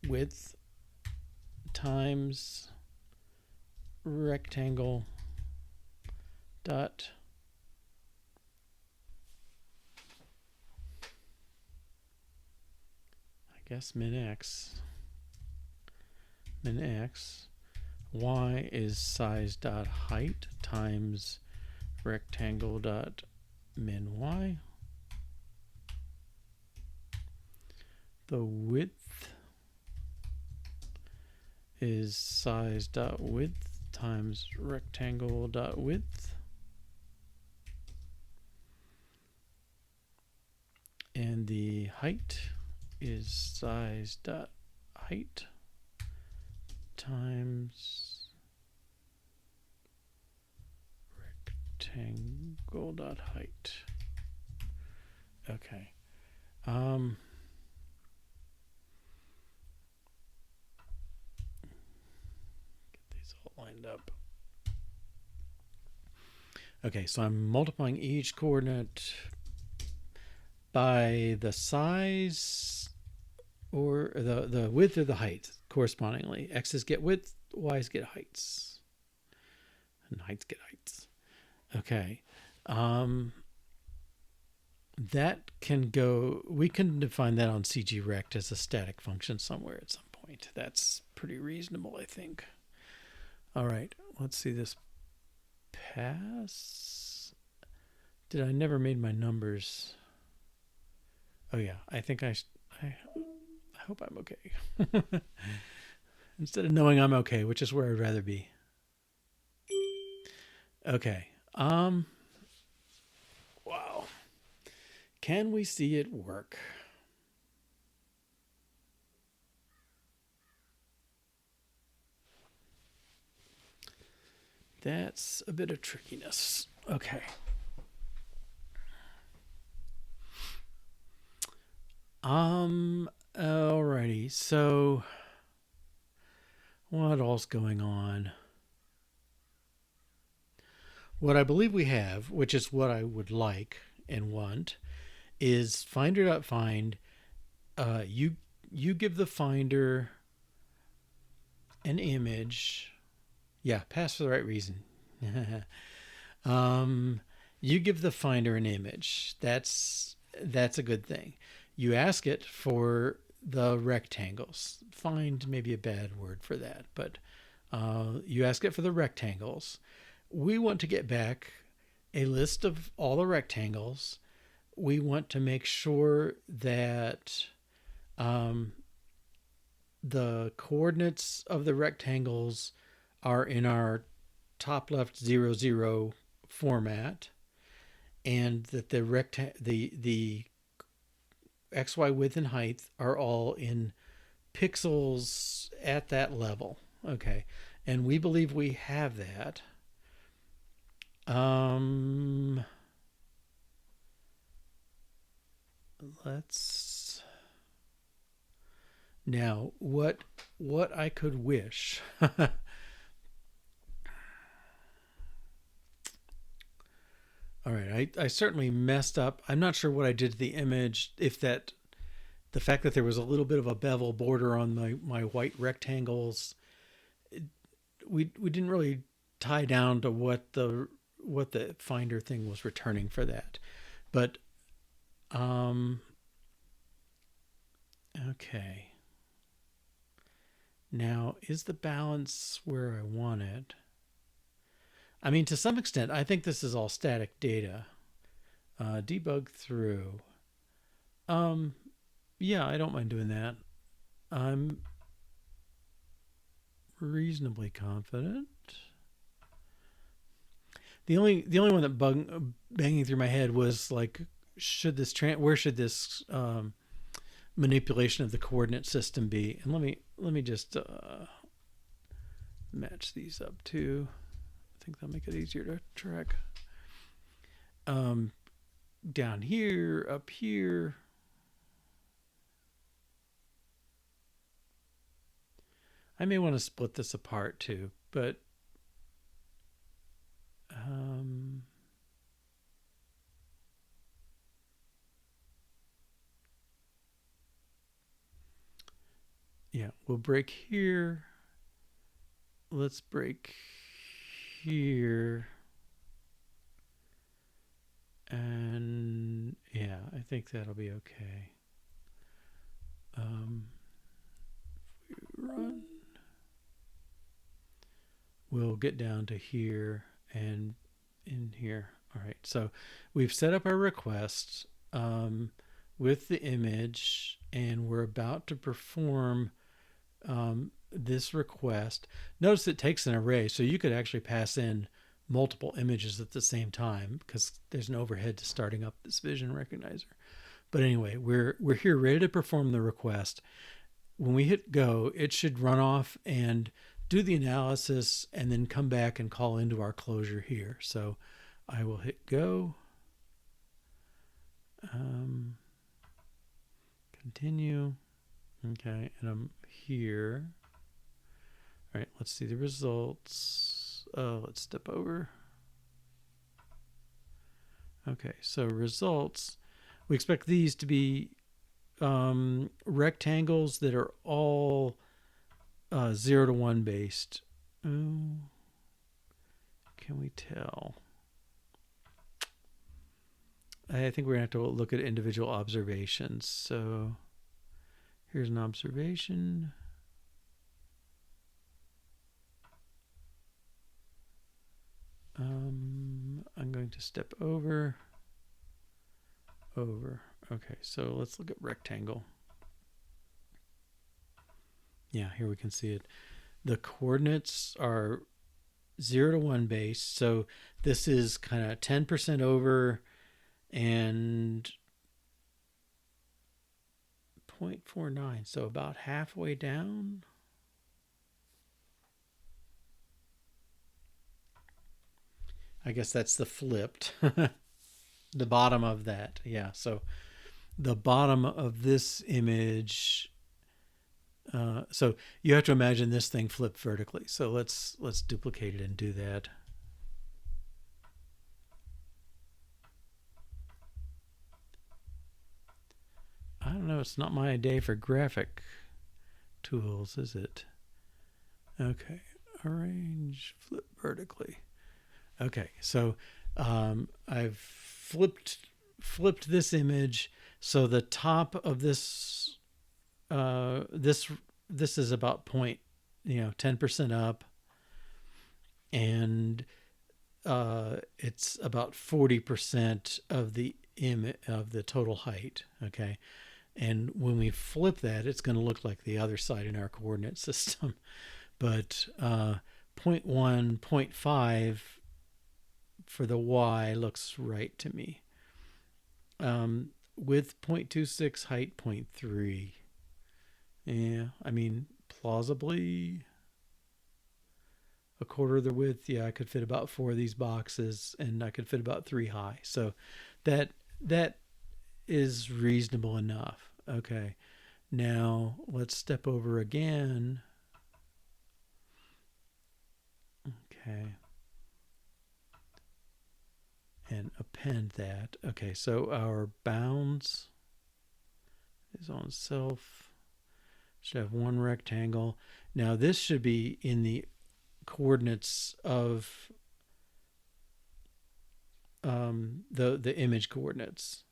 width times rectangle dot I guess min x. Y is size dot height times rectangle dot min y. The width is size dot width times rectangle dot width. And the height is size dot height times rectangle dot height. Okay. Get these all lined up. Okay, so I'm multiplying each coordinate by the size or the width or the height correspondingly. X's get width, Y's get heights, and heights get heights. Okay. That can go, we can define that on CG rect as a static function somewhere at some point. That's pretty reasonable, I think. All right, let's see this pass. Did I never made my numbers? Oh yeah, I think I hope I'm okay. instead of knowing I'm okay, which is where I'd rather be. Okay. Wow. Can we see it work? That's a bit of trickiness. Okay. Alrighty. So what all's going on? What I believe we have, which is what I would like and want, is finder.find. You give the finder an image. Yeah, pass for the right reason. You give the finder an image. That's a good thing. You ask it for the rectangles. Find maybe a bad word for that, but you ask it for the rectangles. We want to get back a list of all the rectangles. We want to make sure that the coordinates of the rectangles are in our top left 0, 0 format, and that the XY width and height are all in pixels at that level. Okay. And we believe we have that. Let's now what I could wish. All right, I certainly messed up. I'm not sure what I did to the image. If the fact that there was a little bit of a bevel border on my white rectangles, we didn't really tie down to what the finder thing was returning for that. But okay. Now, is the balance where I want it? I mean, to some extent, I think this is all static data. Debug through. Yeah, I don't mind doing that. I'm reasonably confident. The only one that banging through my head was like, where should this manipulation of the coordinate system be? And let me just match these up too. I think that'll make it easier to track. Down here, up here. I may want to split this apart too, but yeah, we'll break here. Let's break here. And yeah, I think that'll be okay. If we run, we'll get down to here and in here. All right, so we've set up our request with the image, and we're about to perform this request. Notice it takes an array, so you could actually pass in multiple images at the same time because there's an overhead to starting up this vision recognizer. But anyway, we're here ready to perform the request. When we hit go, it should run off and do the analysis and then come back and call into our closure here. So I will hit go. Continue. Okay, and I'm here. All right, let's see the results. Let's step over. Okay, so results. We expect these to be rectangles that are all 0 to 1 based. Oh, can we tell? I think we're going to have to look at individual observations. So here's an observation. I'm going to step over. Okay, so let's look at rectangle. Yeah, here we can see it. The coordinates are 0 to 1 base. So this is kind of 10% over and 0.49. So about halfway down. I guess that's the flipped. The bottom of that. Yeah. So the bottom of this image. So you have to imagine this thing flipped vertically. So let's duplicate it and do that. I don't know. It's not my day for graphic tools, is it? Okay. Arrange, flip vertically. Okay. So I've flipped this image. So the top of this this is about 10% up, and it's about 40% of the total height. Okay. And when we flip that, it's going to look like the other side in our coordinate system. But 0.1, 0.5 for the y looks right to me. Width 0.26, height 0.3. Yeah, I mean, plausibly a quarter of the width. Yeah, I could fit about 4 of these boxes, and I could fit about 3 high. So that is reasonable enough. Okay, now let's step over again. Okay, and append that. Okay, so our bounds is on self. Should have one rectangle. Now this should be in the coordinates of the image coordinates.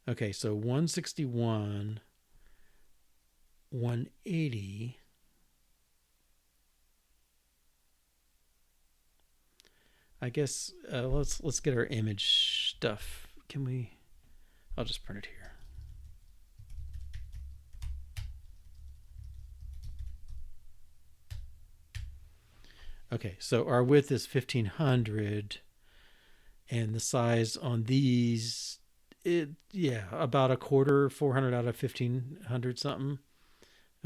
Okay, so 161, 180. I guess let's get our image stuff. Can we? I'll just print it here. Okay, so our width is 1500, and the size on these, about a quarter, 400 out of 1500 something.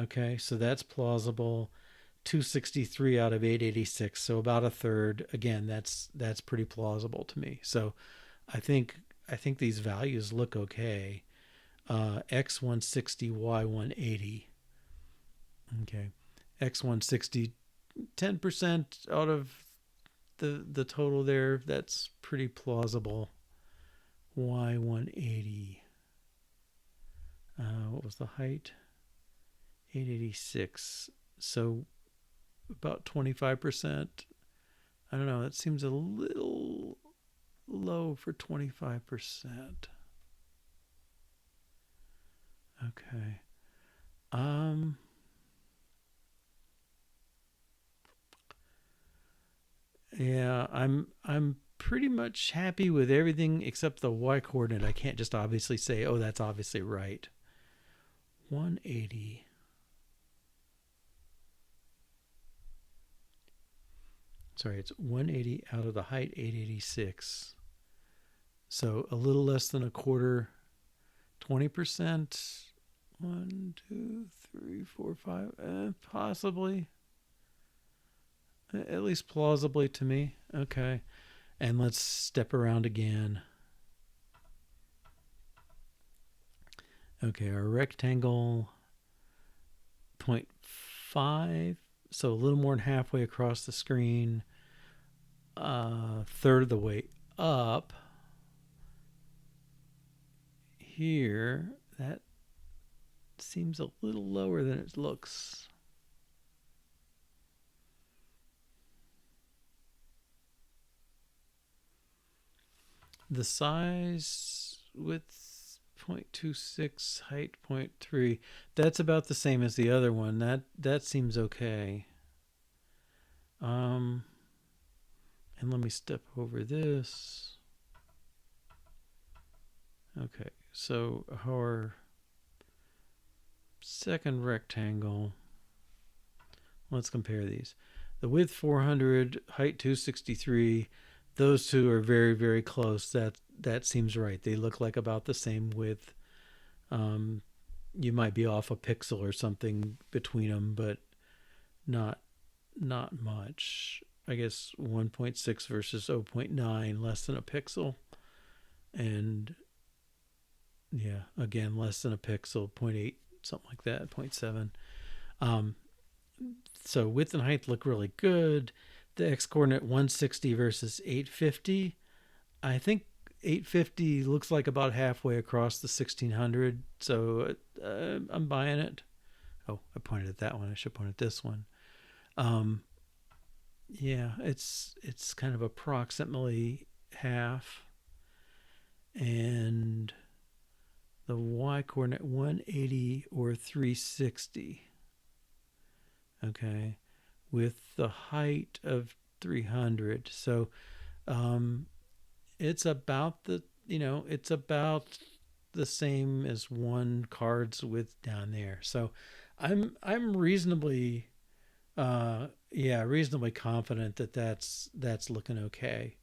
Okay, so that's plausible. 263 out of 886, so about a third. Again, that's pretty plausible to me. So I think these values look okay. X 160, Y 180. Okay, X 160, 10% out of the total there. That's pretty plausible. Y 180. What was the height? 886. So about 25%. I don't know. That seems a little low for 25%. Okay. Yeah, I'm pretty much happy with everything except the y coordinate. I can't just obviously say, oh, that's obviously right. 180. Sorry, it's 180 out of the height 886. So a little less than a quarter, 20%. 1, 2, 3, 4, 5. Possibly. At least plausibly to me. Okay. And let's step around again. Okay, our rectangle 0.5. So a little more than halfway across the screen. Third of the way up. Here, that seems a little lower than it looks. The size width 0.26, height 0.3. That's about the same as the other one. That seems okay. And let me step over this. Okay, so our second rectangle, Let's compare these. The width 400, height 263. Those two are very, very close. That seems right. They look like about the same width. You might be off a pixel or something between them, but not much. I guess 1.6 versus 0.9, less than a pixel. And yeah, again, less than a pixel, 0.8, something like that, 0.7. So width and height look really good. The x-coordinate 160 versus 850. I think 850 looks like about halfway across the 1600. So I'm buying it. Oh, I pointed at that one. I should point at this one. Yeah, it's kind of approximately half. And the y-coordinate 180 or 360. Okay, with the height of 300. So it's about it's about the same as one card's width down there. So I'm reasonably reasonably confident that that's looking okay.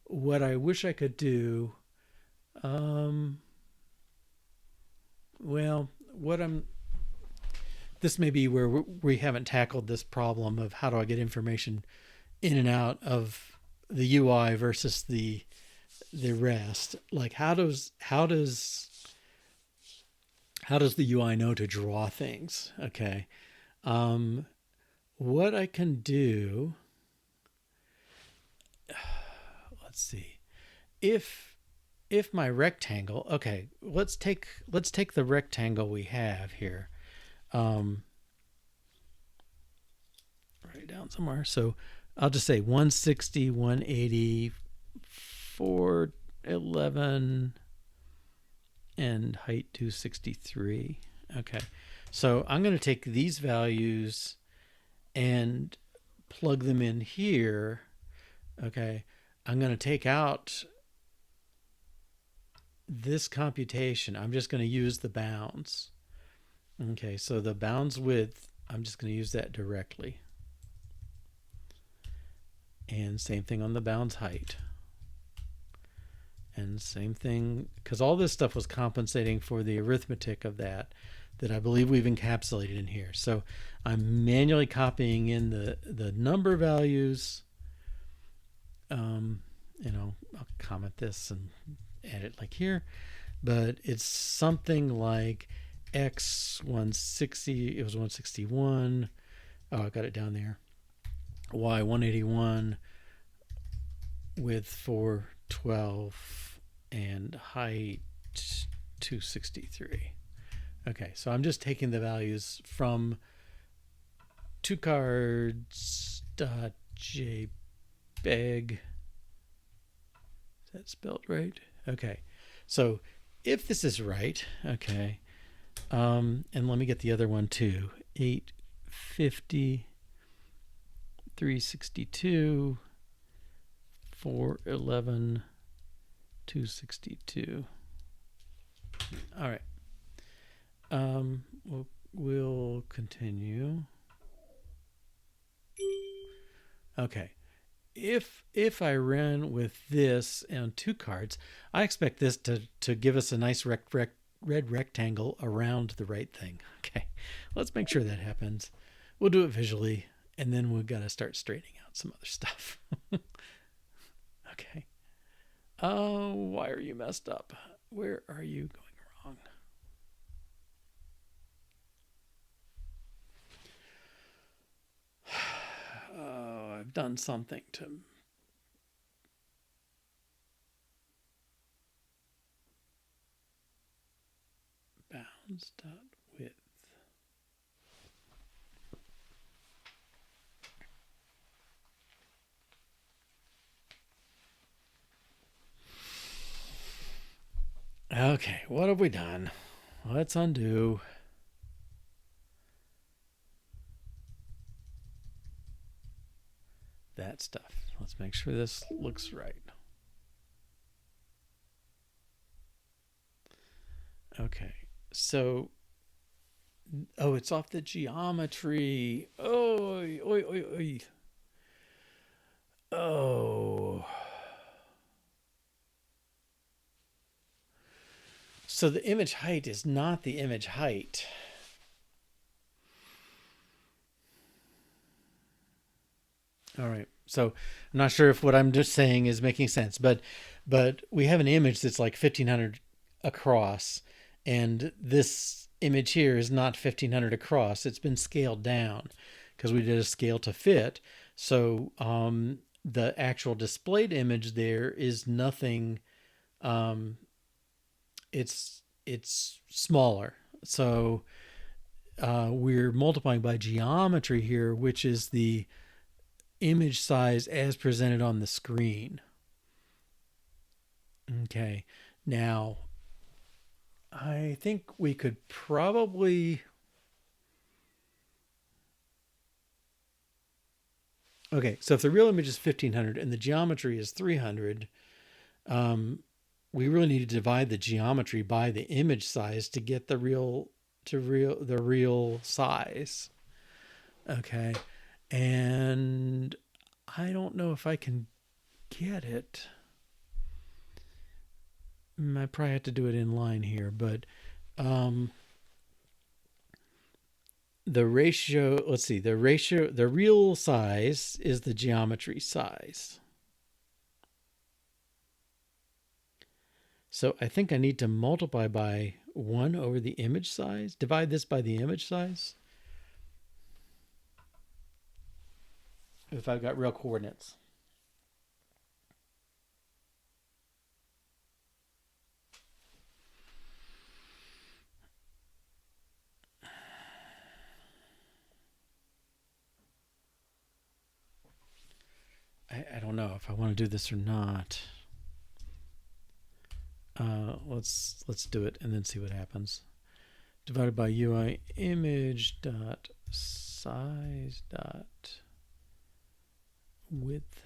What I wish I could do, this may be where we haven't tackled this problem of how do I get information in and out of the UI versus the rest. Like how does the UI know to draw things? Okay. What I can do, let's see. If my rectangle, okay, let's take the rectangle we have here. Write it down somewhere. So I'll just say 160, 180, 411, and height 263. Okay. So I'm going to take these values and plug them in here. Okay. I'm going to take out this computation. I'm just going to use the bounds. Okay, so the bounds width, I'm just going to use that directly. And same thing on the bounds height. And same thing, because all this stuff was compensating for the arithmetic of that I believe we've encapsulated in here. So I'm manually copying in the number values. I'll comment this and add it like here. But it's something like X 160, it was 161. Oh, I got it down there. Y 181, width 412, and height 263. Okay, so I'm just taking the values from 2cards.jpg. Is that spelled right? Okay, so if this is right, okay, and let me get the other one too. 850, 362, 411, 262. All right. We'll continue. Okay. If I ran with this on 2 cards, I expect this to give us a nice red rectangle around the right thing. Okay, let's make sure that happens. We'll do it visually, and then we've got to start straightening out some other stuff. Okay. Oh, why are you messed up? Where are you going wrong? Oh, I've done something to bounds.width. Okay, what have we done? Let's undo. That stuff. Let's make sure this looks right. Okay, so Oh, it's off the geometry. Oh, oi, oi, oi. Oh. So the image height is not the image height. All right. So I'm not sure if what I'm just saying is making sense, but we have an image that's like 1500 across, and this image here is not 1500 across. It's been scaled down because we did a scale to fit. So the actual displayed image there is nothing. Um, it's smaller. So we're multiplying by geometry here, which is the image size as presented on the screen. Okay. Now, I think we could probably. Okay, so if the real image is 1500 and the geometry is 300, we really need to divide the geometry by the image size to get the real size. Okay. And I don't know if I can get it. I probably have to do it in line here, but um, the ratio, let's see, the real size is the geometry size. So I think I need to multiply by 1 over the image size, divide this by the image size. If I've got real coordinates. I don't know if I want to do this or not. Let's do it and then see what happens. Divided by UI image dot size dot width.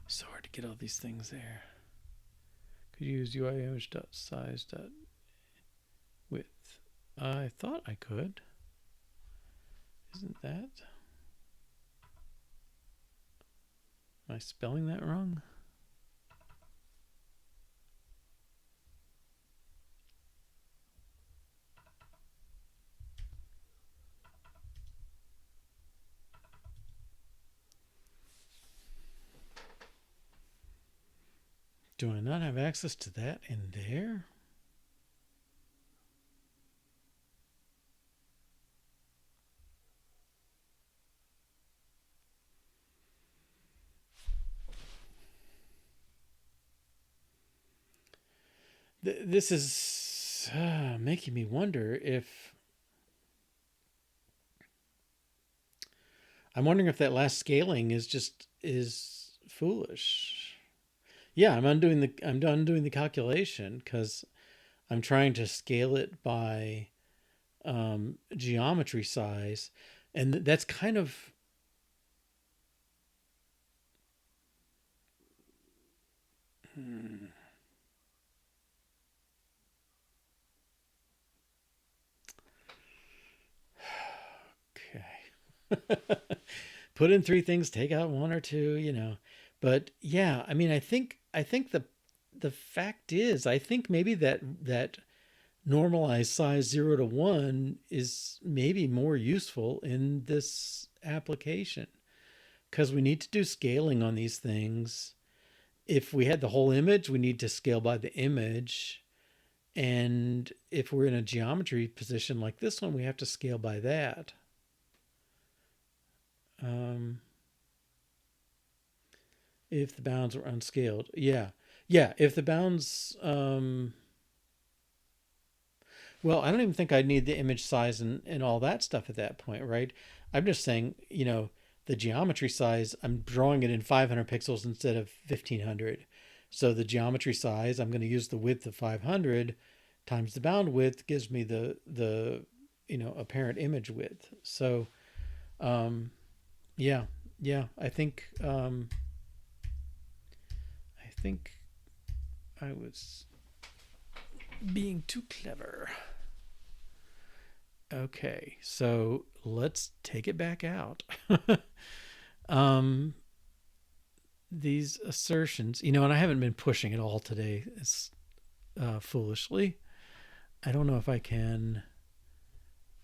So hard to get all these things there. Could you use UI image dot size dot width? I thought I could. Isn't that? Am I spelling that wrong? Do I not have access to that in there? This is making me wonder if I'm wondering if that last scaling is foolish. Yeah, I'm undoing the calculation because I'm trying to scale it by geometry size, and that's kind of okay. Put in 3 things, take out 1 or 2, But yeah, I mean, I think the fact is, I think maybe that normalized size 0 to 1 is maybe more useful in this application because we need to do scaling on these things. If we had the whole image, we need to scale by the image. And if we're in a geometry position like this one, we have to scale by that. Um, if the bounds were unscaled. Yeah. Yeah. If the bounds, well, I don't even think I need the image size and all that stuff at that point, right? I'm just saying, the geometry size, I'm drawing it in 500 pixels instead of 1500. So the geometry size, I'm going to use the width of 500 times the bound width gives me the apparent image width. So yeah, I think I was being too clever. Okay, so let's take it back out. These assertions, and I haven't been pushing it all today. It's foolishly. I don't know if I can.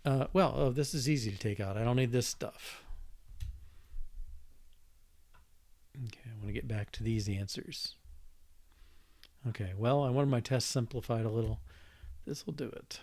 This is easy to take out. I don't need this stuff. Okay, I want to get back to these answers. Okay, well, I wanted my test simplified a little. This will do it.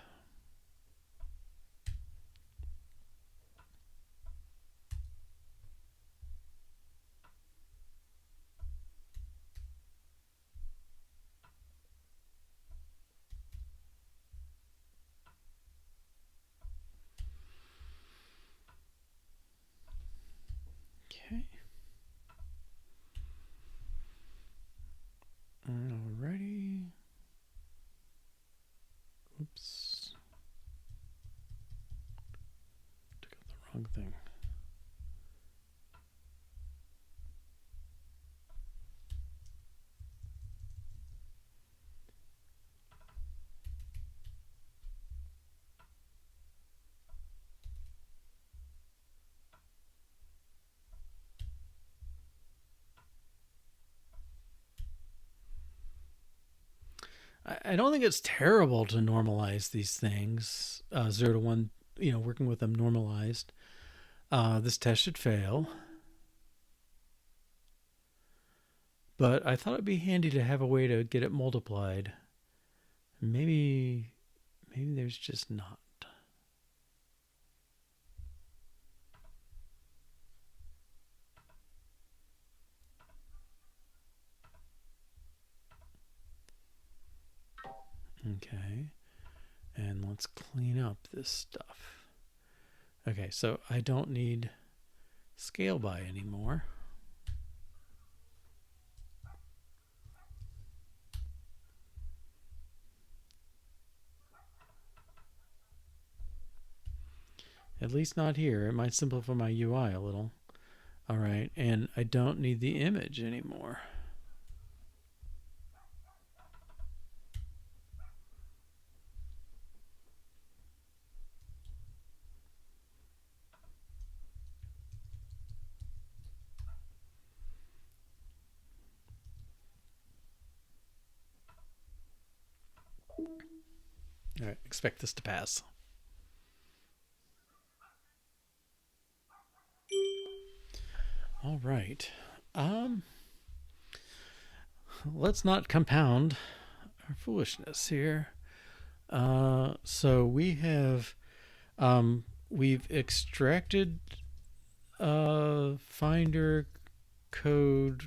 Okay. Alrighty. Oops. Took out the wrong thing. I don't think it's terrible to normalize these things, 0 to 1, working with them normalized. This test should fail. But I thought it'd be handy to have a way to get it multiplied. Maybe there's just not. Okay, and let's clean up this stuff. Okay, so I don't need scale by anymore. At least not here. It might simplify my UI a little. All right, and I don't need the image anymore. All right, expect this to pass. All right. Let's not compound our foolishness here. So we have we've extracted Finder code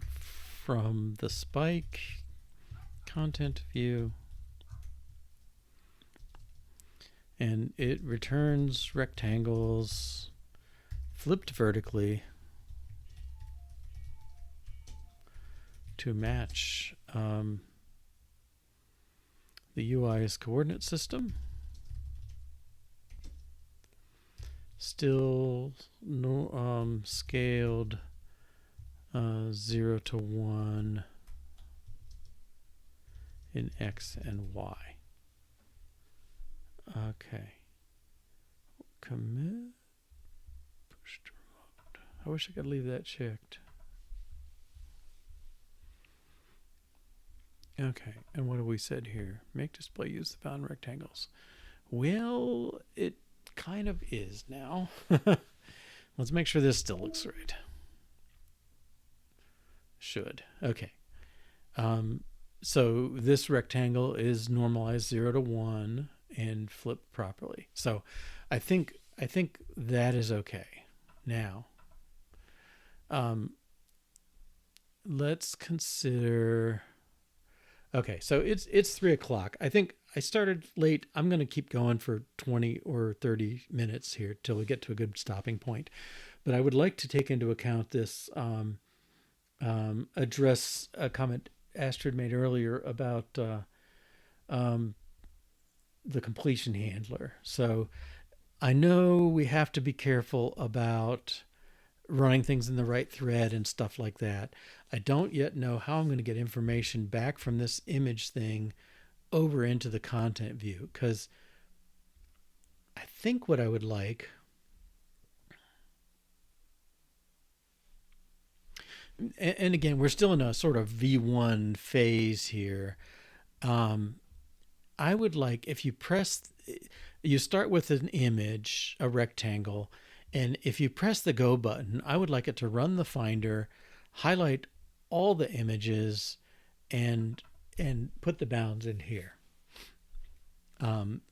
from the spike content view, and it returns rectangles flipped vertically to match the UI's coordinate system. Still no scaled 0 to 1 in X and Y. Okay. Commit push to remote. I wish I could leave that checked. Okay, and what have we said here? Make display use the bound rectangles. Well, it kind of is now. Let's make sure this still looks right. Should. Okay. So this rectangle is normalized 0 to 1 and flipped properly. So I think that is okay. Now, let's consider. Okay, so it's 3 o'clock. I think I started late. I'm going to keep going for 20 or 30 minutes here till we get to a good stopping point. but I would like to take into account this address a comment Astrid made earlier about um, the completion handler. So I know we have to be careful about running things in the right thread and stuff like that. I don't yet know how I'm going to get information back from this image thing over into the content view, because I think what I would like, and again, we're still in a sort of V1 phase here. I would like, if you press, you start with an image, a rectangle, and if you press the go button, I would like it to run the finder, highlight all the images, and put the bounds in here.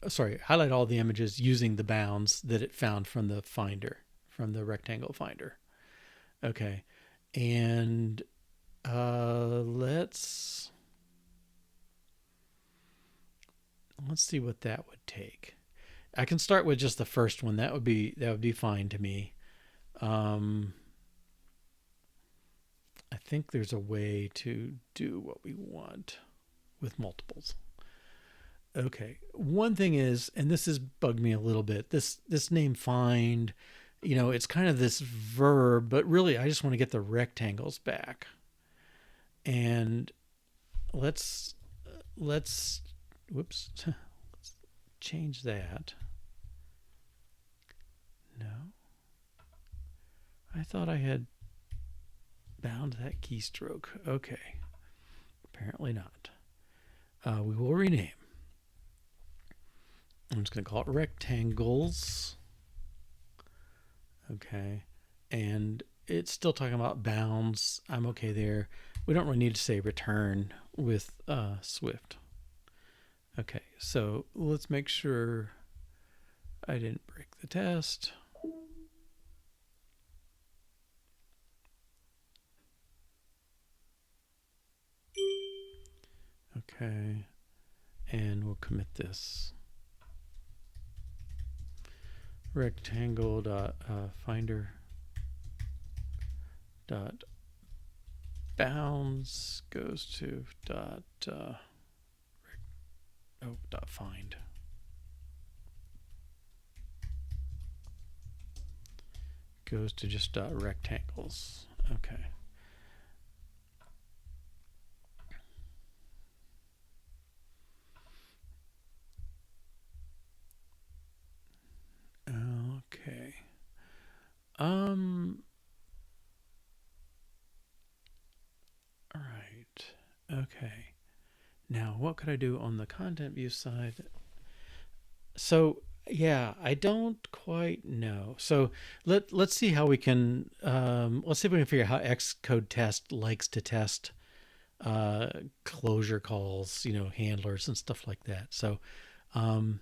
Sorry, highlight all the images using the bounds that it found from the finder, from the rectangle finder. Okay, and let's see what that would take. I can start with just the first one. That would be fine to me. I think there's a way to do what we want with multiples. Okay. One thing is, and this has bugged me a little bit, this name find, it's kind of this verb, but really I just want to get the rectangles back. And let's whoops. Let's change that. No. I thought I had bound that keystroke. Okay. Apparently not. We will rename. I'm just going to call it rectangles. Okay. And it's still talking about bounds. I'm okay there. We don't really need to say return with Swift. Okay. So let's make sure I didn't break the test. Okay. And we'll commit this. Rectangle dot finder dot bounds goes to dot dot find. Goes to just dot rectangles. Okay. Okay. All right. Okay. Now, what could I do on the content view side? So, yeah, I don't quite know. So let's see how we can, let's see if we can figure out how Xcode test likes to test closure calls, handlers and stuff like that. So I'm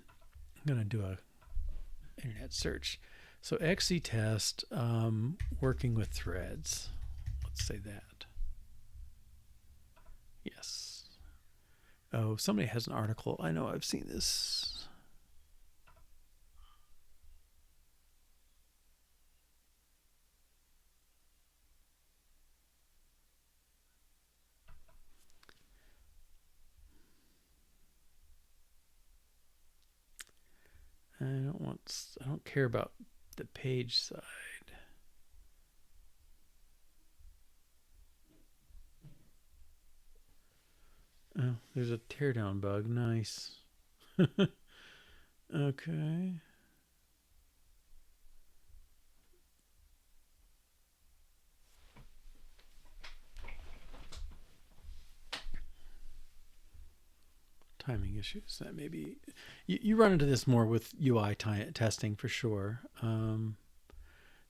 going to do a internet search. So XC test, working with threads. Let's say that. Yes. Oh, somebody has an article. I know I've seen this. I don't care about the page side. Oh, there's a teardown bug. Nice. Okay. Timing issues. That maybe you run into this more with UI testing for sure.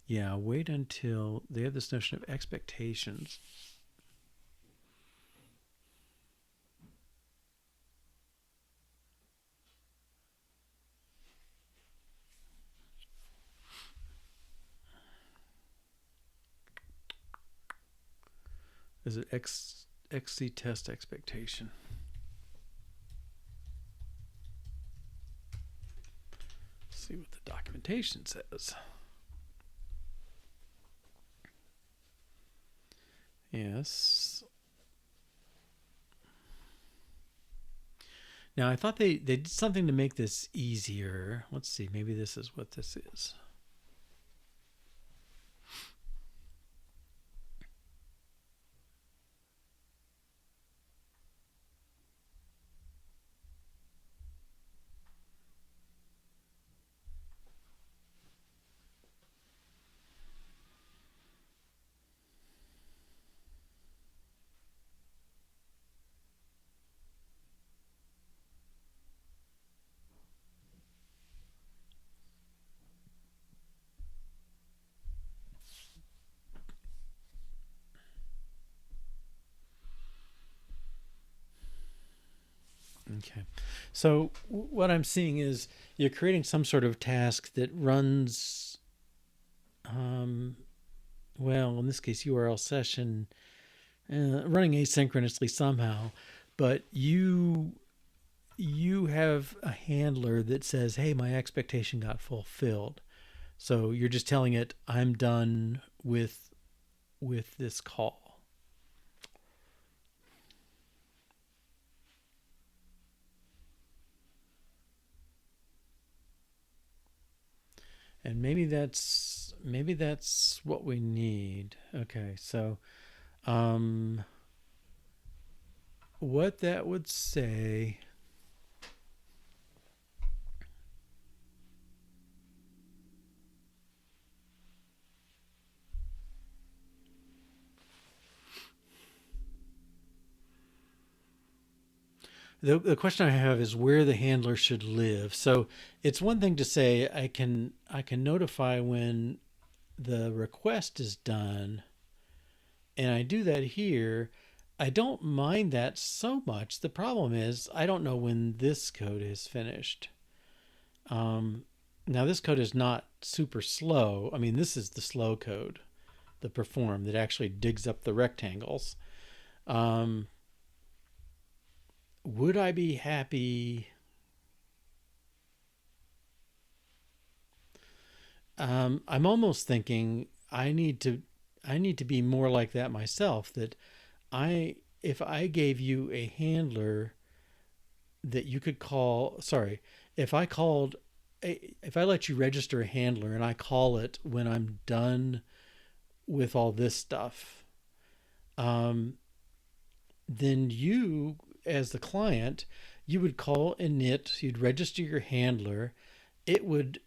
Yeah, wait until they have this notion of expectations. Is it XC test expectation? Let's see what the documentation says. Yes. Now, I thought they did something to make this easier. Let's see. Maybe this is what this is. Okay. So what I'm seeing is you're creating some sort of task that runs, well, in this case, URL session, running asynchronously somehow, but you have a handler that says, "Hey, my expectation got fulfilled." So you're just telling it, "I'm done with this call." And maybe that's what we need. Okay, so what that would say, the question I have is where the handler should live. So it's one thing to say I can notify when the request is done, and I do that here. I don't mind that so much. The problem is I don't know when this code is finished. Now this code is not super slow. I mean, this is the slow code, the perform that actually digs up the rectangles. Um, would I be happy? I'm almost thinking I need to be more like that myself. That if I gave you a handler that you could call, sorry, if I called, if I let you register a handler and I call it when I'm done with all this stuff, um, then you, as the client, you would call init, you'd register your handler, it would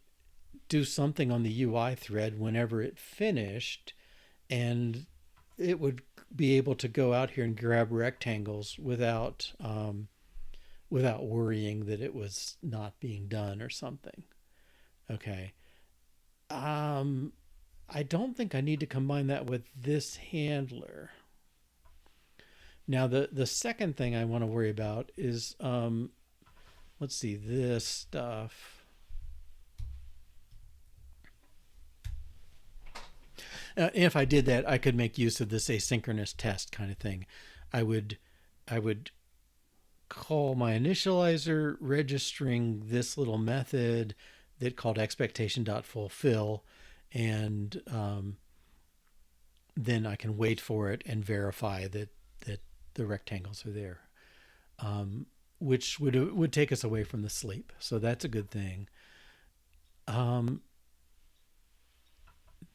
do something on the UI thread whenever it finished, and it would be able to go out here and grab rectangles without worrying that it was not being done or something. Okay. Um, I don't think I need to combine that with this handler. Now, the second thing I want to worry about is, let's see, this stuff. If I did that, I could make use of this asynchronous test kind of thing. I would, I would call my initializer registering this little method that called expectation.fulfill, and then I can wait for it and verify that the rectangles are there, which would take us away from the sleep. So that's a good thing. Um,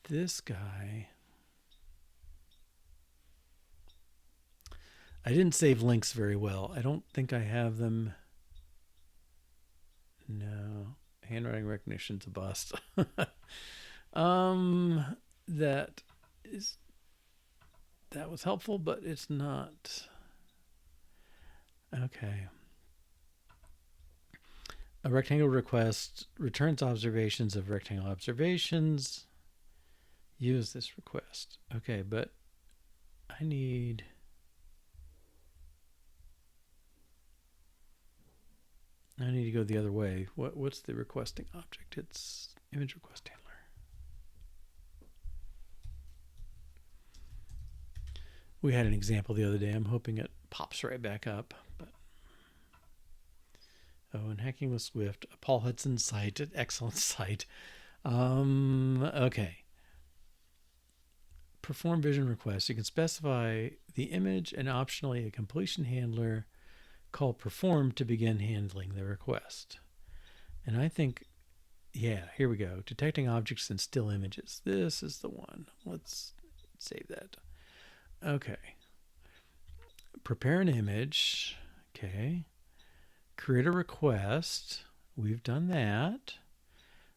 this guy, I didn't save links very well. I don't think I have them. No, handwriting recognition's a bust. um, that is that was helpful, but it's not. Okay. A rectangle request returns observations of rectangle observations. Use this request. Okay, but I need. I need to go the other way. What's the requesting object? It's image request handler. We had an example the other day. I'm hoping it pops right back up. But and hacking with Swift, a Paul Hudson site, an excellent site. Okay. perform vision requests, you can specify the image and optionally a completion handler called perform to begin handling the request. And I think, yeah, here we go. Detecting objects in still images. This is the one. Let's save that. Okay. Prepare an image. Okay. Create a request. We've done that.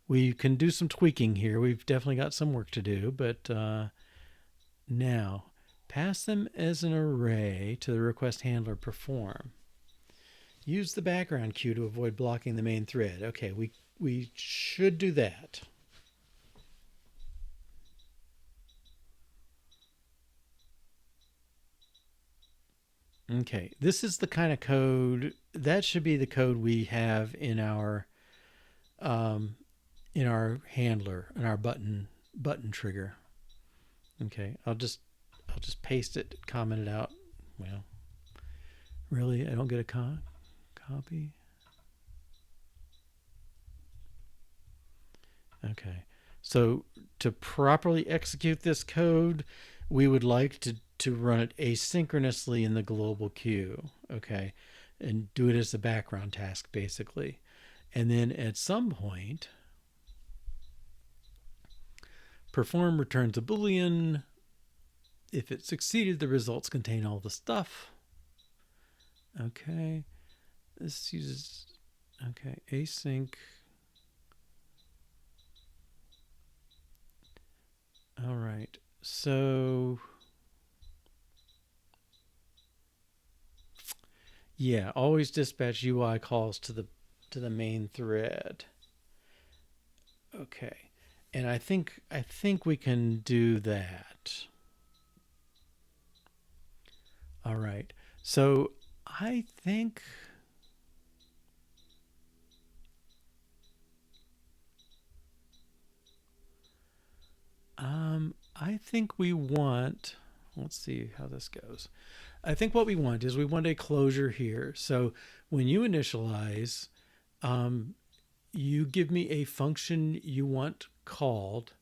We can do some tweaking here. We've definitely got some work to do, but now pass them as an array to the request handler perform. Use the background queue to avoid blocking the main thread. Okay, we should do that. Okay, this is the kind of code that should be the code we have in our handler, in our button trigger. Okay, I'll just paste it, comment it out. Well, really, I don't get a copy. Okay, so to properly execute this code, we would like to run it asynchronously in the global queue. Okay, and do it as a background task basically, and then at some point perform returns a boolean. If it succeeded, the results contain all the stuff. Okay, this uses, okay, async. All right, so yeah, always dispatch UI calls to the main thread. Okay, and I think we can do that. All right, so I think we want, let's see how this goes. I think what we want is we want a closure here. So when you initialize, you give me a function you want called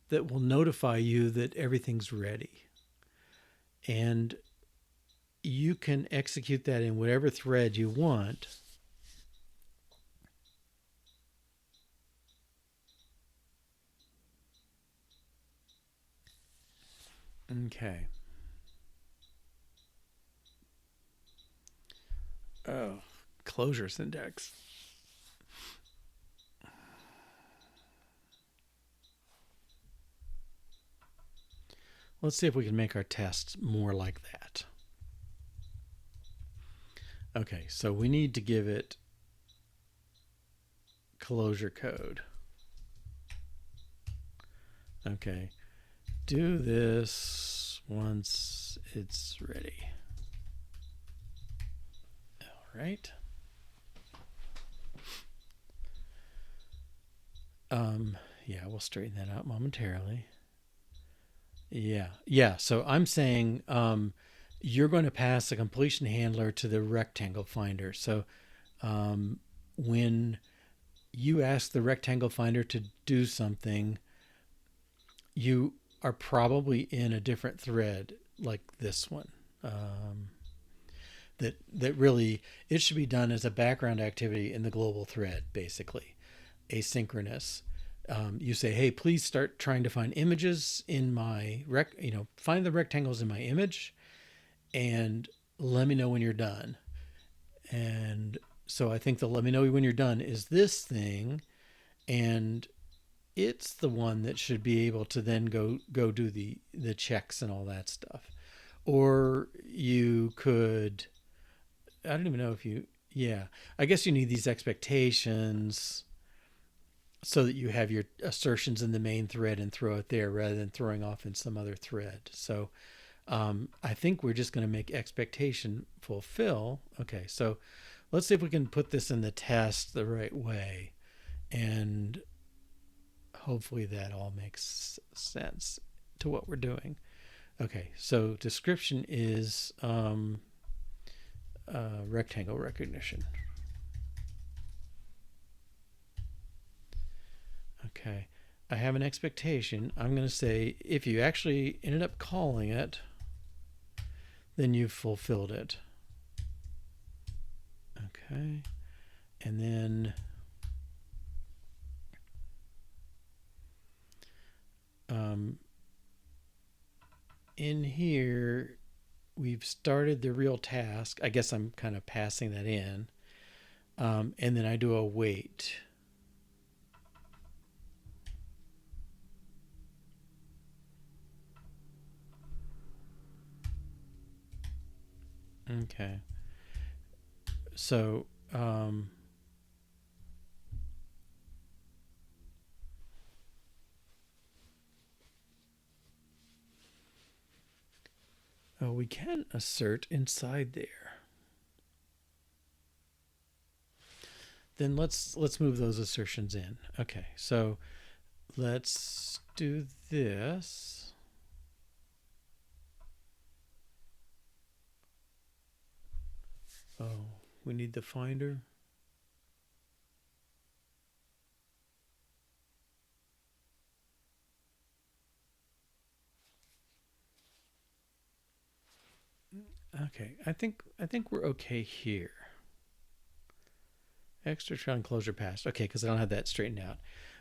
that will notify you that everything's ready. And you can execute that in whatever thread you want. Okay. Oh, closure syntax. Let's see if we can make our tests more like that. Okay, so we need to give it closure code. Okay, do this once it's ready. All right. Yeah, we'll straighten that out momentarily. Yeah. So I'm saying you're going to pass a completion handler to the rectangle finder. So when you ask the rectangle finder to do something, you are probably in a different thread like this one. That really, it should be done as a background activity in the global thread, basically, asynchronous. You say, hey, please start trying to find images in my find the rectangles in my image and let me know when you're done. And so I think the let me know when you're done is this thing, and it's the one that should be able to then go do the checks and all that stuff. Or you could, I don't even know if you, yeah, I guess you need these expectations so that you have your assertions in the main thread and throw it there rather than throwing off in some other thread. So I think we're just going to make expectation fulfill. Okay, so let's see if we can put this in the test the right way. And hopefully that all makes sense to what we're doing. Okay, so description is rectangle recognition. Okay, I have an expectation. I'm going to say if you actually ended up calling it, then you've fulfilled it. Okay. And then in here, we've started the real task. I guess I'm kind of passing that in. And then I do a wait. Okay. So, oh, we can assert inside there. Then let's move those assertions in. Okay, so let's do this. Oh, we need the finder. Okay, I think we're okay here. Extra tron closure passed. Okay, because I don't have that straightened out.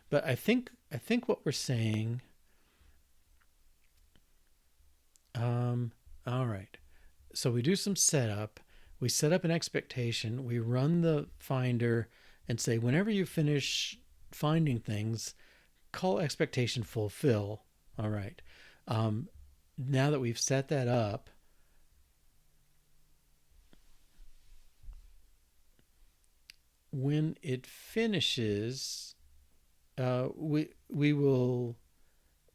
But I think what we're saying. All right. So we do some setup. We set up an expectation. We run the finder and say whenever you finish finding things, call expectation fulfill. All right. Now that we've set that up, when it finishes, we will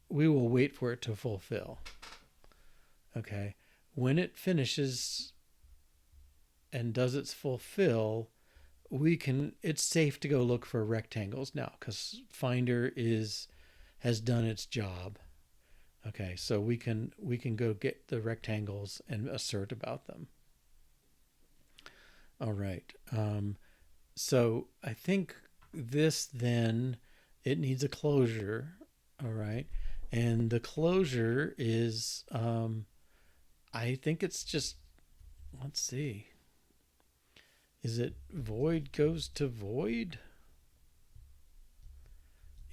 wait for it to fulfill. Okay. When it finishes and does its fulfill, it's safe to go look for rectangles now because Finder has done its job. Okay, so we can go get the rectangles and assert about them. All right. So I think this then it needs a closure. All right, and the closure is I think it's just, let's see. Is it void goes to void?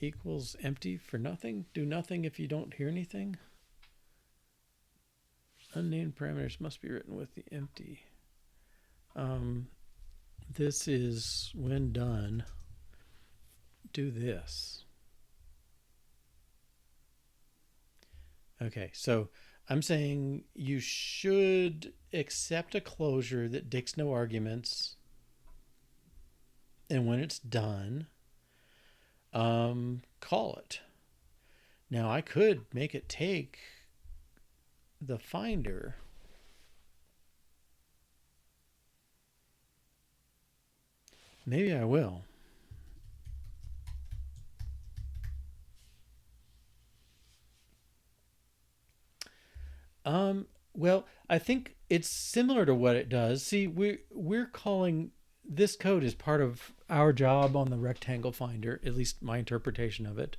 Equals empty for nothing? Do nothing if you don't hear anything? Unnamed parameters must be written with the empty. This is when done. Do this. Okay, so I'm saying you should accept a closure that dicts no arguments. And when it's done, call it. Now I could make it take the finder. Maybe I will. Well, I think it's similar to what it does. See, we're calling this code is part of our job on the rectangle finder, at least my interpretation of it.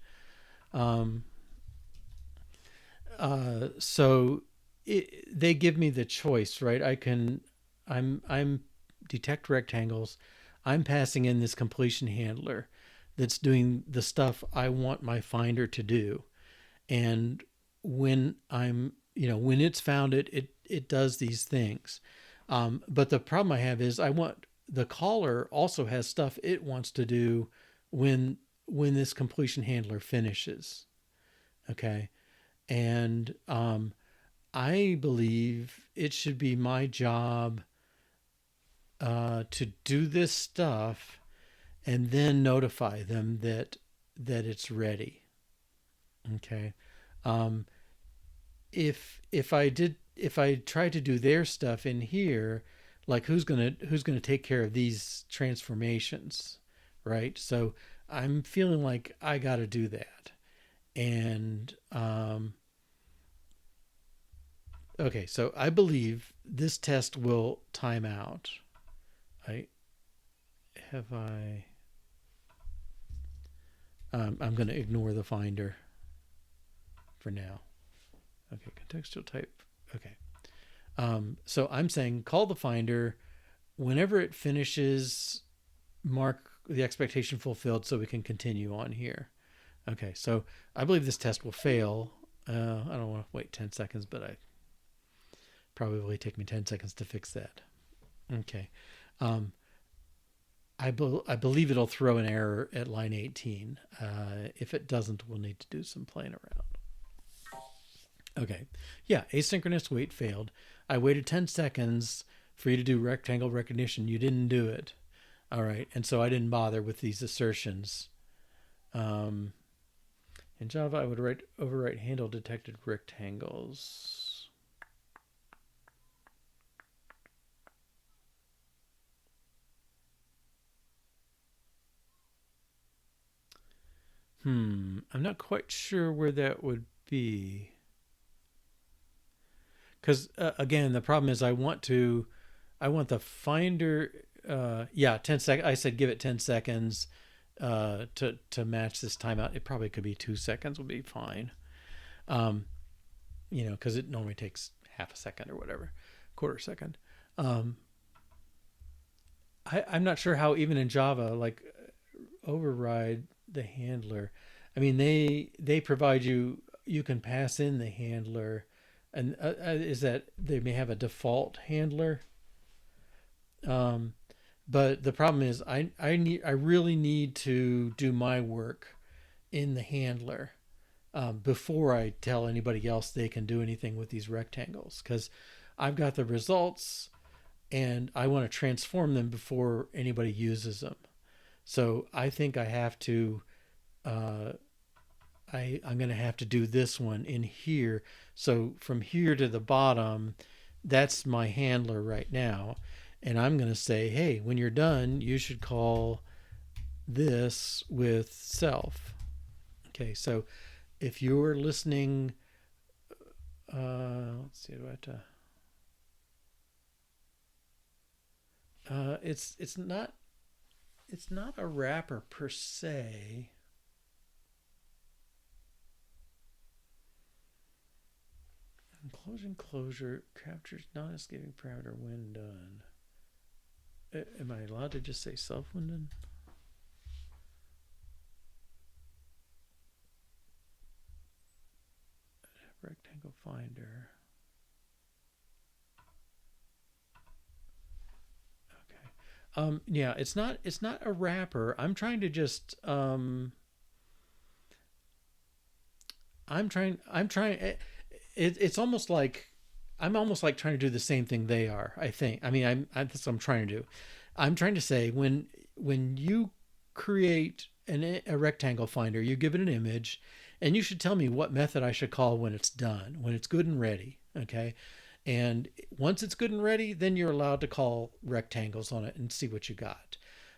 So they give me the choice, right? I'm detect rectangles. I'm passing in this completion handler that's doing the stuff I want my finder to do. And when when it's found it does these things. But the problem I have is the caller also has stuff it wants to do when this completion handler finishes. Okay. And I believe it should be my job to do this stuff and then notify them that it's ready. Okay. If I try to do their stuff in here, like who's gonna take care of these transformations, right? So I'm feeling like I got to do that, and okay. So I believe this test will time out. I I'm going to ignore the finder for now. Okay, contextual type. Okay. So I'm saying call the finder whenever it finishes, mark the expectation fulfilled so we can continue on here. Okay, so I believe this test will fail. I don't want to wait 10 seconds, but I probably take me 10 seconds to fix that. Okay. I believe it'll throw an error at line 18. If it doesn't, we'll need to do some playing around. Okay. Yeah, asynchronous wait failed. I waited 10 seconds for you to do rectangle recognition. You didn't do it. All right. And so I didn't bother with these assertions. In Java, I would overwrite handle detected rectangles. I'm not quite sure where that would be. Because again, the problem is I want the finder. 10 seconds. I said give it 10 seconds to match this timeout. It probably could be 2 seconds would be fine. Because it normally takes half a second or whatever, quarter second. I'm not sure how even in Java, like override the handler. I mean, they provide you can pass in the handler, and is that they may have a default handler. But the problem is I really need to do my work in the handler before I tell anybody else they can do anything with these rectangles, because I've got the results and I want to transform them before anybody uses them. So I think I have to, I'm going to have to do this one in here. So from here to the bottom, that's my handler right now. And I'm going to say, hey, when you're done, you should call this with self. Okay, so if you're listening, let's see, do I have to, it's not a wrapper per se. Closure captures non-escaping parameter when done. Am I allowed to just say self when done? Rectangle finder. Okay. Yeah, it's not a wrapper. I'm trying to just it's almost like I'm almost like trying to do the same thing they are, I think. I mean, that's what I'm trying to do. I'm trying to say when you create a rectangle finder, you give it an image, and you should tell me what method I should call when it's done, when it's good and ready, okay? And once it's good and ready, then you're allowed to call rectangles on it and see what you got.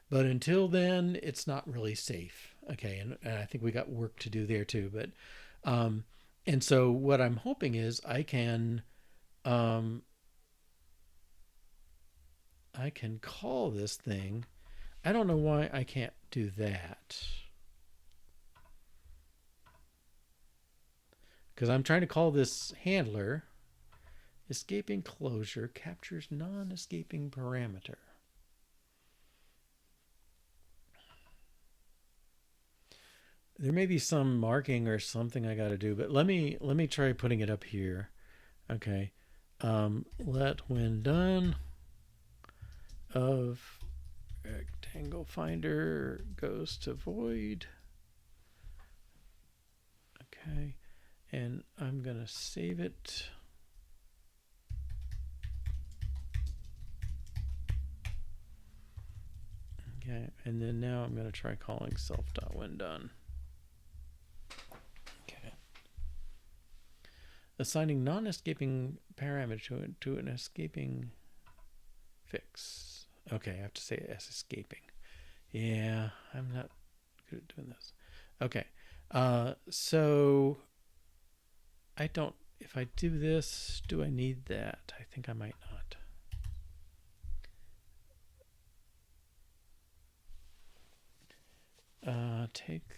But until then, it's not really safe, okay? And I think we got work to do there too. But and so what I'm hoping is I can call this thing. I don't know why I can't do that. Because I'm trying to call this handler. Escaping closure captures non-escaping parameter. There may be some marking or something I got to do, but let me try putting it up here. Okay. Let when done of rectangle finder goes to void. Okay. And I'm going to save it. Okay. And then now I'm going to try calling self.whenDone. Okay. Assigning non-escaping parameter to an escaping fix. Okay, I have to say it as escaping. Yeah, I'm not good at doing this. Okay, so I don't, if I do this, do I need that? I think I might not. Take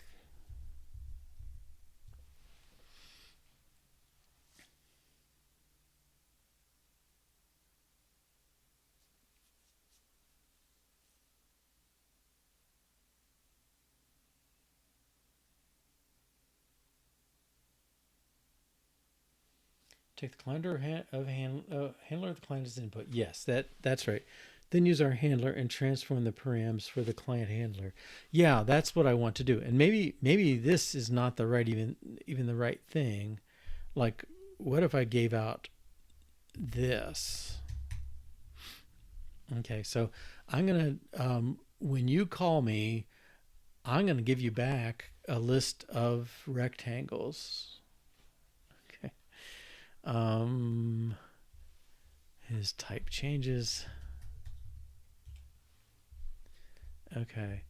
Take the client handler of the client as input. Yes, that's right. Then use our handler and transform the params for the client handler. Yeah, that's what I want to do. And maybe this is not the right even the right thing. Like, what if I gave out this? Okay, so I'm gonna when you call me, I'm gonna give you back a list of rectangles. Okay. His type changes. Okay.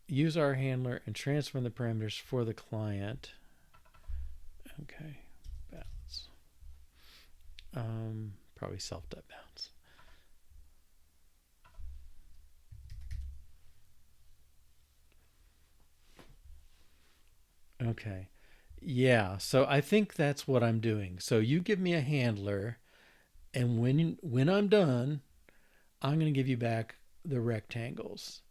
Use our handler and transform the parameters for the client. Okay. Bounds. Probably self.bounds. Okay. Yeah, so I think that's what I'm doing. So you give me a handler, and when I'm done, I'm going to give you back the rectangles.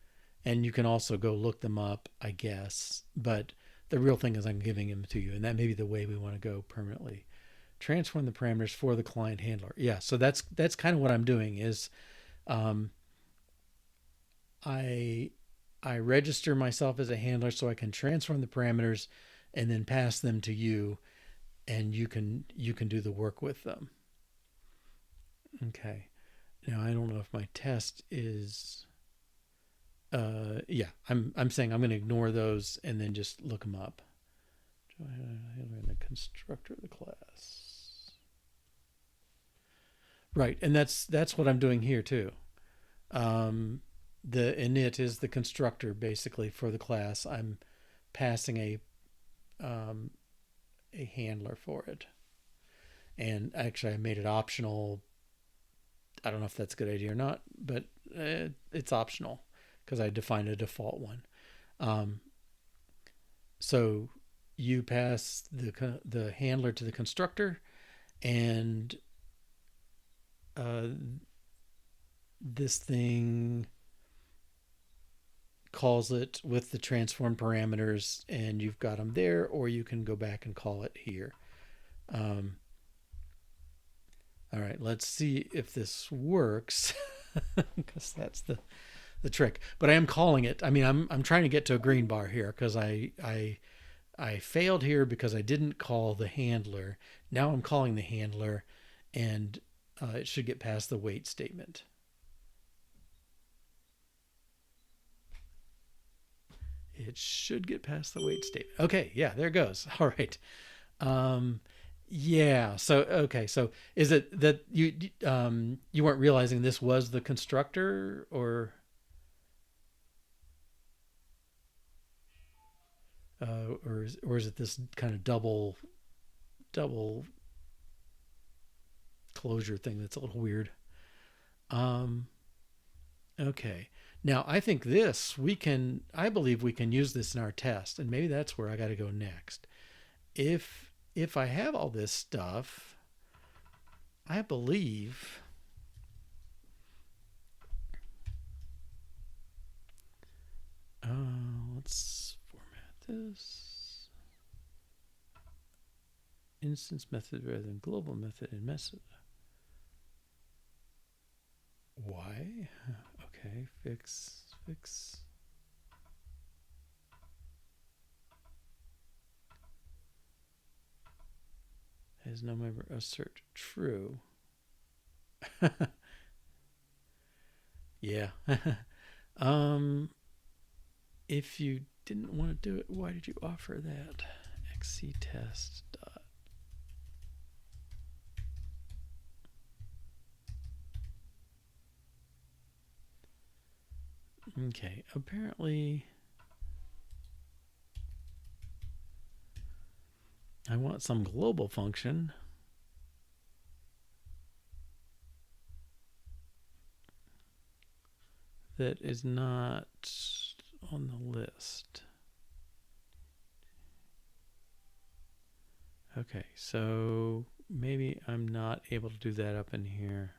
And you can also go look them up, I guess. But the real thing is I'm giving them to you, and that may be the way we want to go permanently. Transform the parameters for the client handler. Yeah, so that's kind of what I'm doing is um, I register myself as a handler so I can transform the parameters and then pass them to you, and you can do the work with them. Okay. Now I don't know if my test is yeah, I'm saying I'm going to ignore those and then just look them up. In the constructor of the class. Right, and that's what I'm doing here too. The init is the constructor basically for the class. I'm passing a handler for it, and actually I made it optional. I don't know if that's a good idea or not, but it's optional because I defined a default one. So you pass the handler to the constructor, and this thing calls it with the transform parameters, and you've got them there, or you can go back and call it here. All right, let's see if this works, because that's the trick. But I am calling it. I mean, I'm trying to get to a green bar here because I failed here because I didn't call the handler. Now I'm calling the handler, and it should get past the wait statement. It should get past the wait statement. Okay, yeah, there it goes. All right. Yeah. So okay. So is it that you weren't realizing this was the constructor, or is it this kind of double closure thing that's a little weird? Okay. Now I think I believe we can use this in our test, and maybe that's where I got to go next. If I have all this stuff, I believe let's format this. Instance method rather than global method and method. Why? Okay, fix. Has no member assert true. Yeah. If you didn't want to do it, why did you offer that? XC test dot. Okay, apparently I want some global function. That is not on the list. Okay, so maybe I'm not able to do that up in here.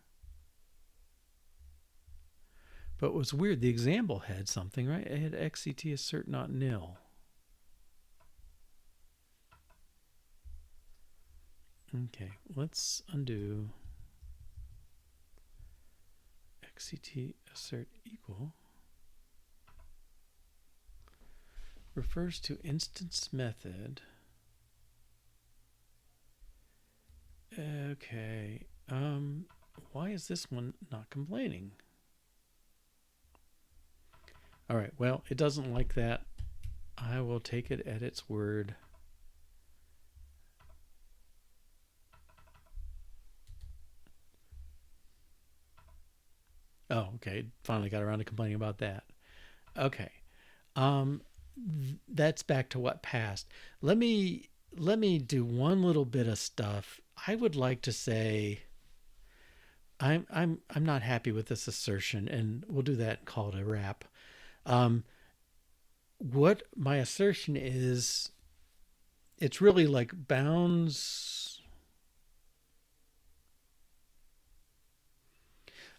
But what's weird, the example had something, right? It had XCT assert not nil. Okay, let's undo xct assert equal refers to instance method. Okay, why is this one not complaining? All right, well, it doesn't like that. I will take it at its word. Oh, okay. Finally got around to complaining about that. Okay. That's back to what passed. Let me do one little bit of stuff. I would like to say I'm not happy with this assertion, and we'll do that and call it a wrap. What my assertion is, it's really like bounds.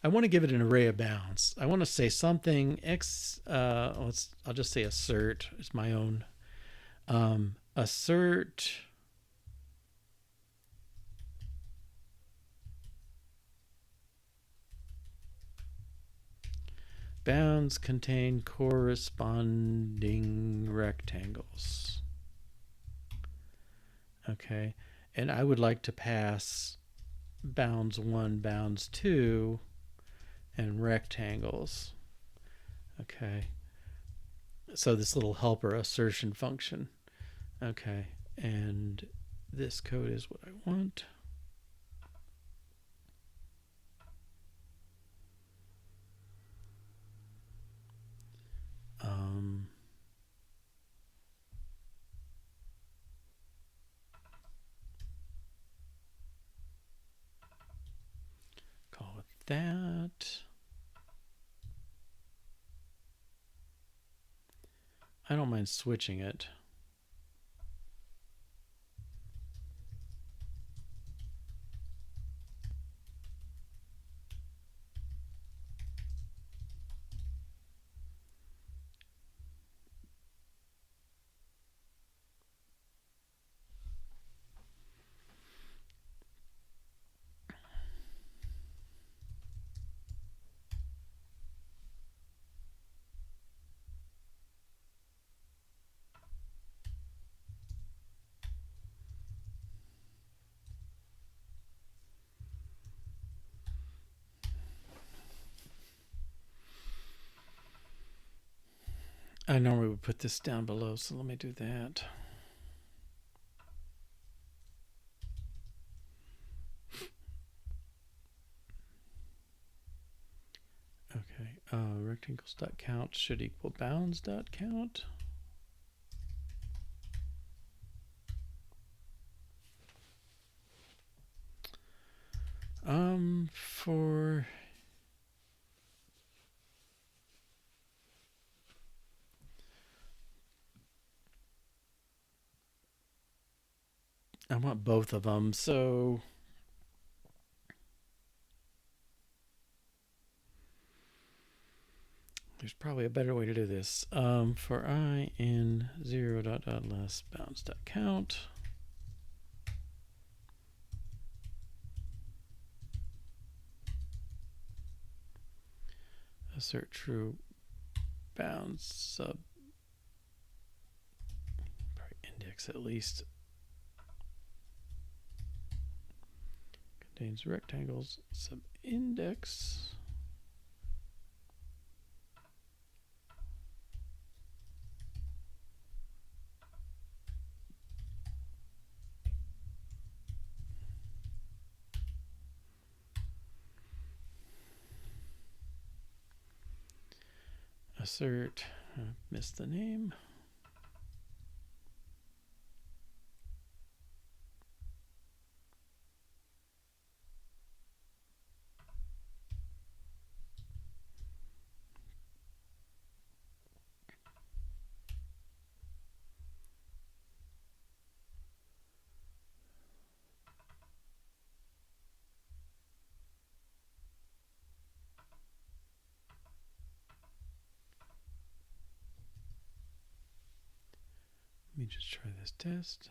I want to give it an array of bounds. I want to say something x. I'll just say assert. It's my own. Assert bounds contain corresponding rectangles. Okay, and I would like to pass bounds 1, bounds 2, and rectangles. Okay, so this little helper assertion function. Okay, and this code is what I want. Call it that. I don't mind switching it. I normally would put this down below, so let me do that. Okay, rectangles.count should equal bounds.count. For I want both of them, so there's probably a better way to do this. For I in 0 dot dot less bounds dot count. Assert true bounds sub index at least contains rectangles sub index. Assert, missed the name. Let me just try this test.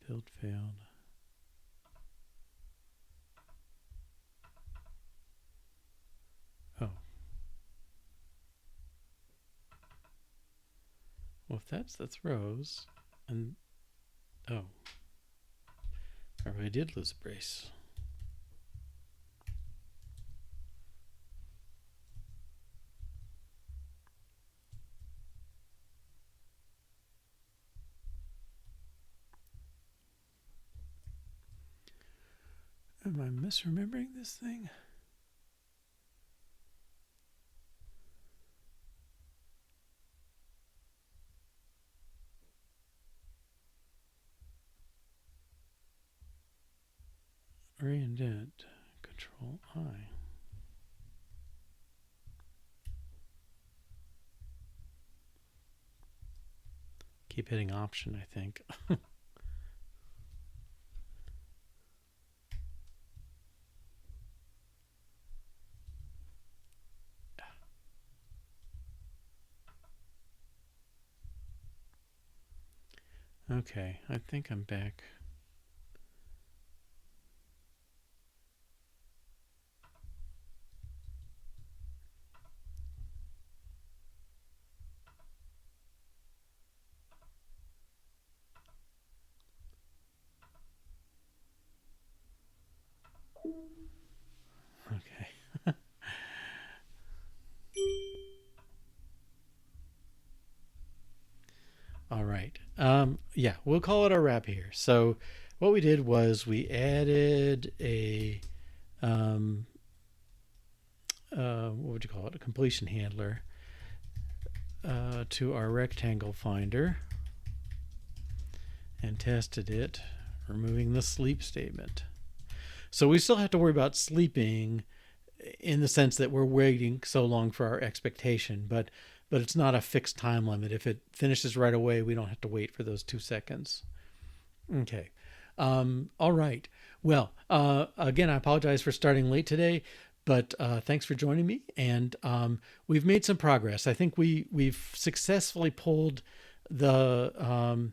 Build failed. Oh. Well, if that's the throws, and oh, I really did lose a brace. Am I misremembering this thing? Reindent. Control I. Keep hitting Option, I think. Okay, I think I'm back. Okay. All right. Yeah, we'll call it a wrap here. So what we did was we added a what would you call it? A completion handler to our rectangle finder and tested it, removing the sleep statement. So we still have to worry about sleeping in the sense that we're waiting so long for our expectation, but it's not a fixed time limit. If it finishes right away, we don't have to wait for those 2 seconds. Okay. All right. Well, again, I apologize for starting late today, but thanks for joining me. And we've made some progress. I think we've successfully pulled the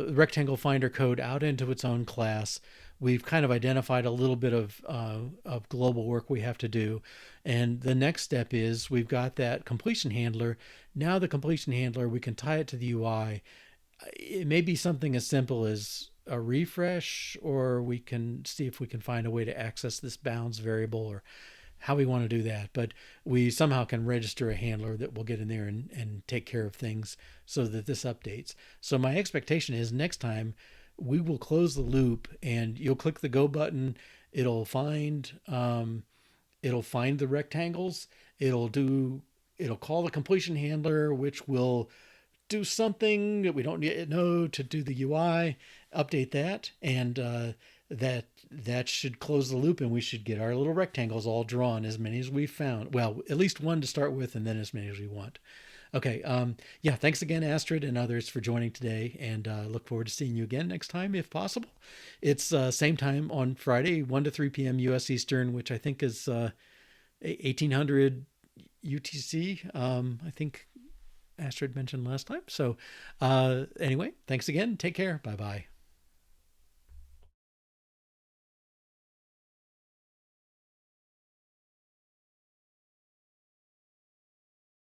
rectangle finder code out into its own class. We've kind of identified a little bit of global work we have to do. And the next step is we've got that completion handler. Now the completion handler, we can tie it to the UI. It may be something as simple as a refresh, or we can see if we can find a way to access this bounds variable, or how we want to do that. But we somehow can register a handler that will get in there and take care of things so that this updates. So my expectation is next time we will close the loop and you'll click the go button. It'll find the rectangles. It'll call the completion handler, which will do something that we don't know to do the UI, update that, and that should close the loop, and we should get our little rectangles all drawn, as many as we found. Well, at least one to start with, and then as many as we want. Okay. Yeah. Thanks again, Astrid and others, for joining today, and look forward to seeing you again next time, if possible. It's same time on Friday, 1 to 3 p.m. U.S. Eastern, which I think is 1800 UTC. I think Astrid mentioned last time. So anyway, thanks again. Take care. Bye-bye.